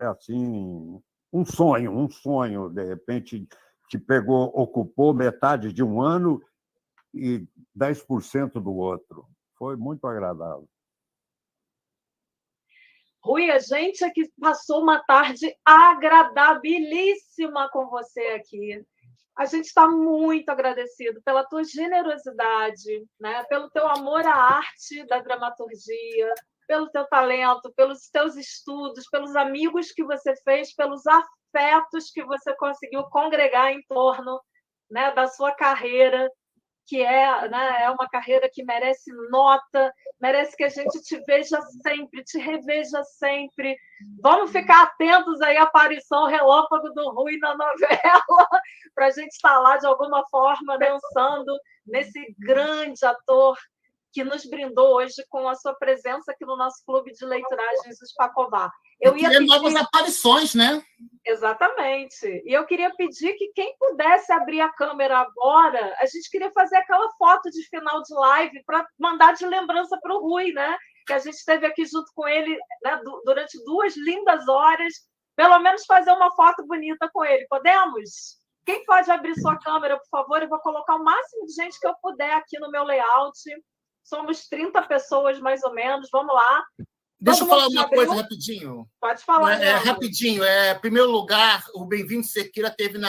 assim, um sonho, de repente, que ocupou metade de um ano e 10% do outro. Foi muito agradável. Rui, a gente aqui passou uma tarde agradabilíssima com você aqui. A gente está muito agradecido pela tua generosidade, né? Pelo teu amor à arte da dramaturgia, pelo teu talento, pelos teus estudos, pelos amigos que você fez, pelos afetos que você conseguiu congregar em torno, né, da sua carreira, que é uma carreira que merece nota, merece que a gente te veja sempre, te reveja sempre. Vamos ficar atentos aí à aparição relâmpago do Rui na novela, para a gente estar lá, de alguma forma, pensando nesse grande ator que nos brindou hoje com a sua presença aqui no nosso clube de leituragens do Spacová. Eu ia pedir novas aparições, né? Exatamente. E eu queria pedir que quem pudesse abrir a câmera agora, a gente queria fazer aquela foto de final de live para mandar de lembrança para o Rui, né? Que a gente esteve aqui junto com ele, né, durante 2 lindas horas. Pelo menos fazer uma foto bonita com ele. Podemos? Quem pode abrir sua câmera, por favor? Eu vou colocar o máximo de gente que eu puder aqui no meu layout. Somos 30 pessoas, mais ou menos. Vamos lá. Deixa eu falar uma coisa rapidinho. Pode falar. Rapidinho. Em primeiro lugar, o Bem-vindo Sequeira teve no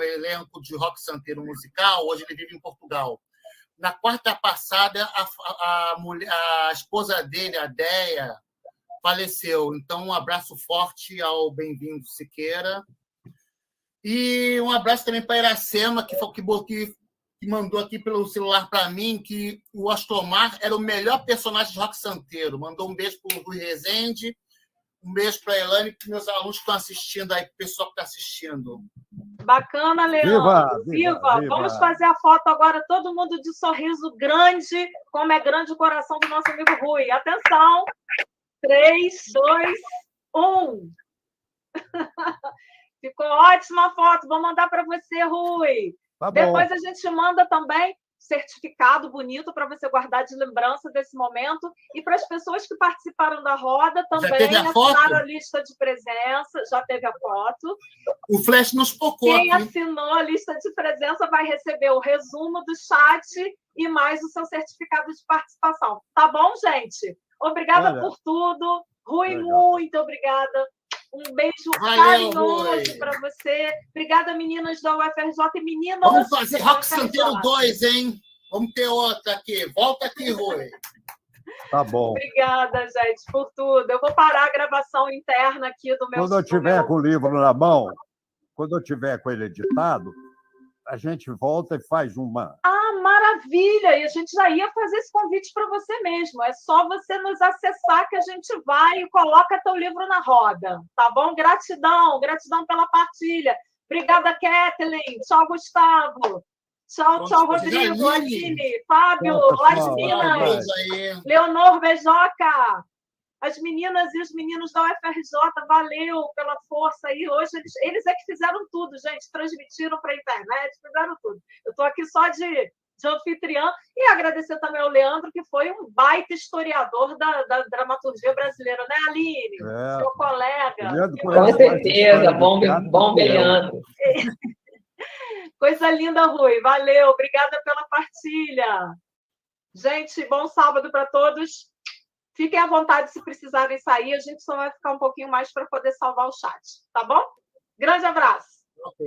elenco de Rock Santeiro musical. Hoje ele vive em Portugal. Na quarta passada, a esposa dele, a Déia, faleceu. Então, um abraço forte ao Bem-vindo Sequeira. E um abraço também para a Iracema, que mandou aqui pelo celular para mim que o Astomar era o melhor personagem de Rock Santeiro. Mandou um beijo para o Rui Rezende, um beijo para a Elane, para meus alunos que estão assistindo aí, para o pessoal que está assistindo. Bacana, Leandro. Viva! Vamos fazer a foto agora, todo mundo de sorriso grande, como é grande o coração do nosso amigo Rui. Atenção! 3, 2, 1. Ficou ótima a foto. Vou mandar para você, Rui. Tá Depois bom. a gente manda também certificado bonito para você guardar de lembrança desse momento. E para as pessoas que participaram da roda também assinaram a lista de presença. Já teve a foto. O Flash nos focou. Quem assinou a lista de presença vai receber o resumo do chat e mais o seu certificado de participação. Tá bom, gente? Obrigada por tudo. Rui, muito obrigada. Um beijo carinhoso para você. Obrigada, meninas da UFRJ e meninas. Vamos fazer Rock Santeiro 2, hein? Vamos ter outra aqui. Volta aqui, Rui. Tá bom. Obrigada, gente, por tudo. Eu vou parar a gravação interna aqui do meu... Quando eu tiver com o livro na mão, quando eu tiver com ele editado, a gente volta e faz uma... Ah, maravilha! E a gente já ia fazer esse convite para você mesmo. É só você nos acessar que a gente vai e coloca teu livro na roda, tá bom? Gratidão pela partilha. Obrigada, Kathleen. Tchau, Gustavo. Tchau, Rodrigo, Aline, Fábio, as meninas. Leonor, Beijoca. As meninas e os meninos da UFRJ, valeu pela força aí. Hoje eles é que fizeram tudo, gente. Transmitiram para a internet, fizeram tudo. Eu estou aqui só de anfitriã. E agradecer também ao Leandro, que foi um baita historiador da dramaturgia brasileira, né, Aline? Seu colega. Com certeza, bom Leandro. Coisa linda, Rui. Valeu, obrigada pela partilha. Gente, bom sábado para todos. Fiquem à vontade se precisarem sair, a gente só vai ficar um pouquinho mais para poder salvar o chat, tá bom? Grande abraço. Ok.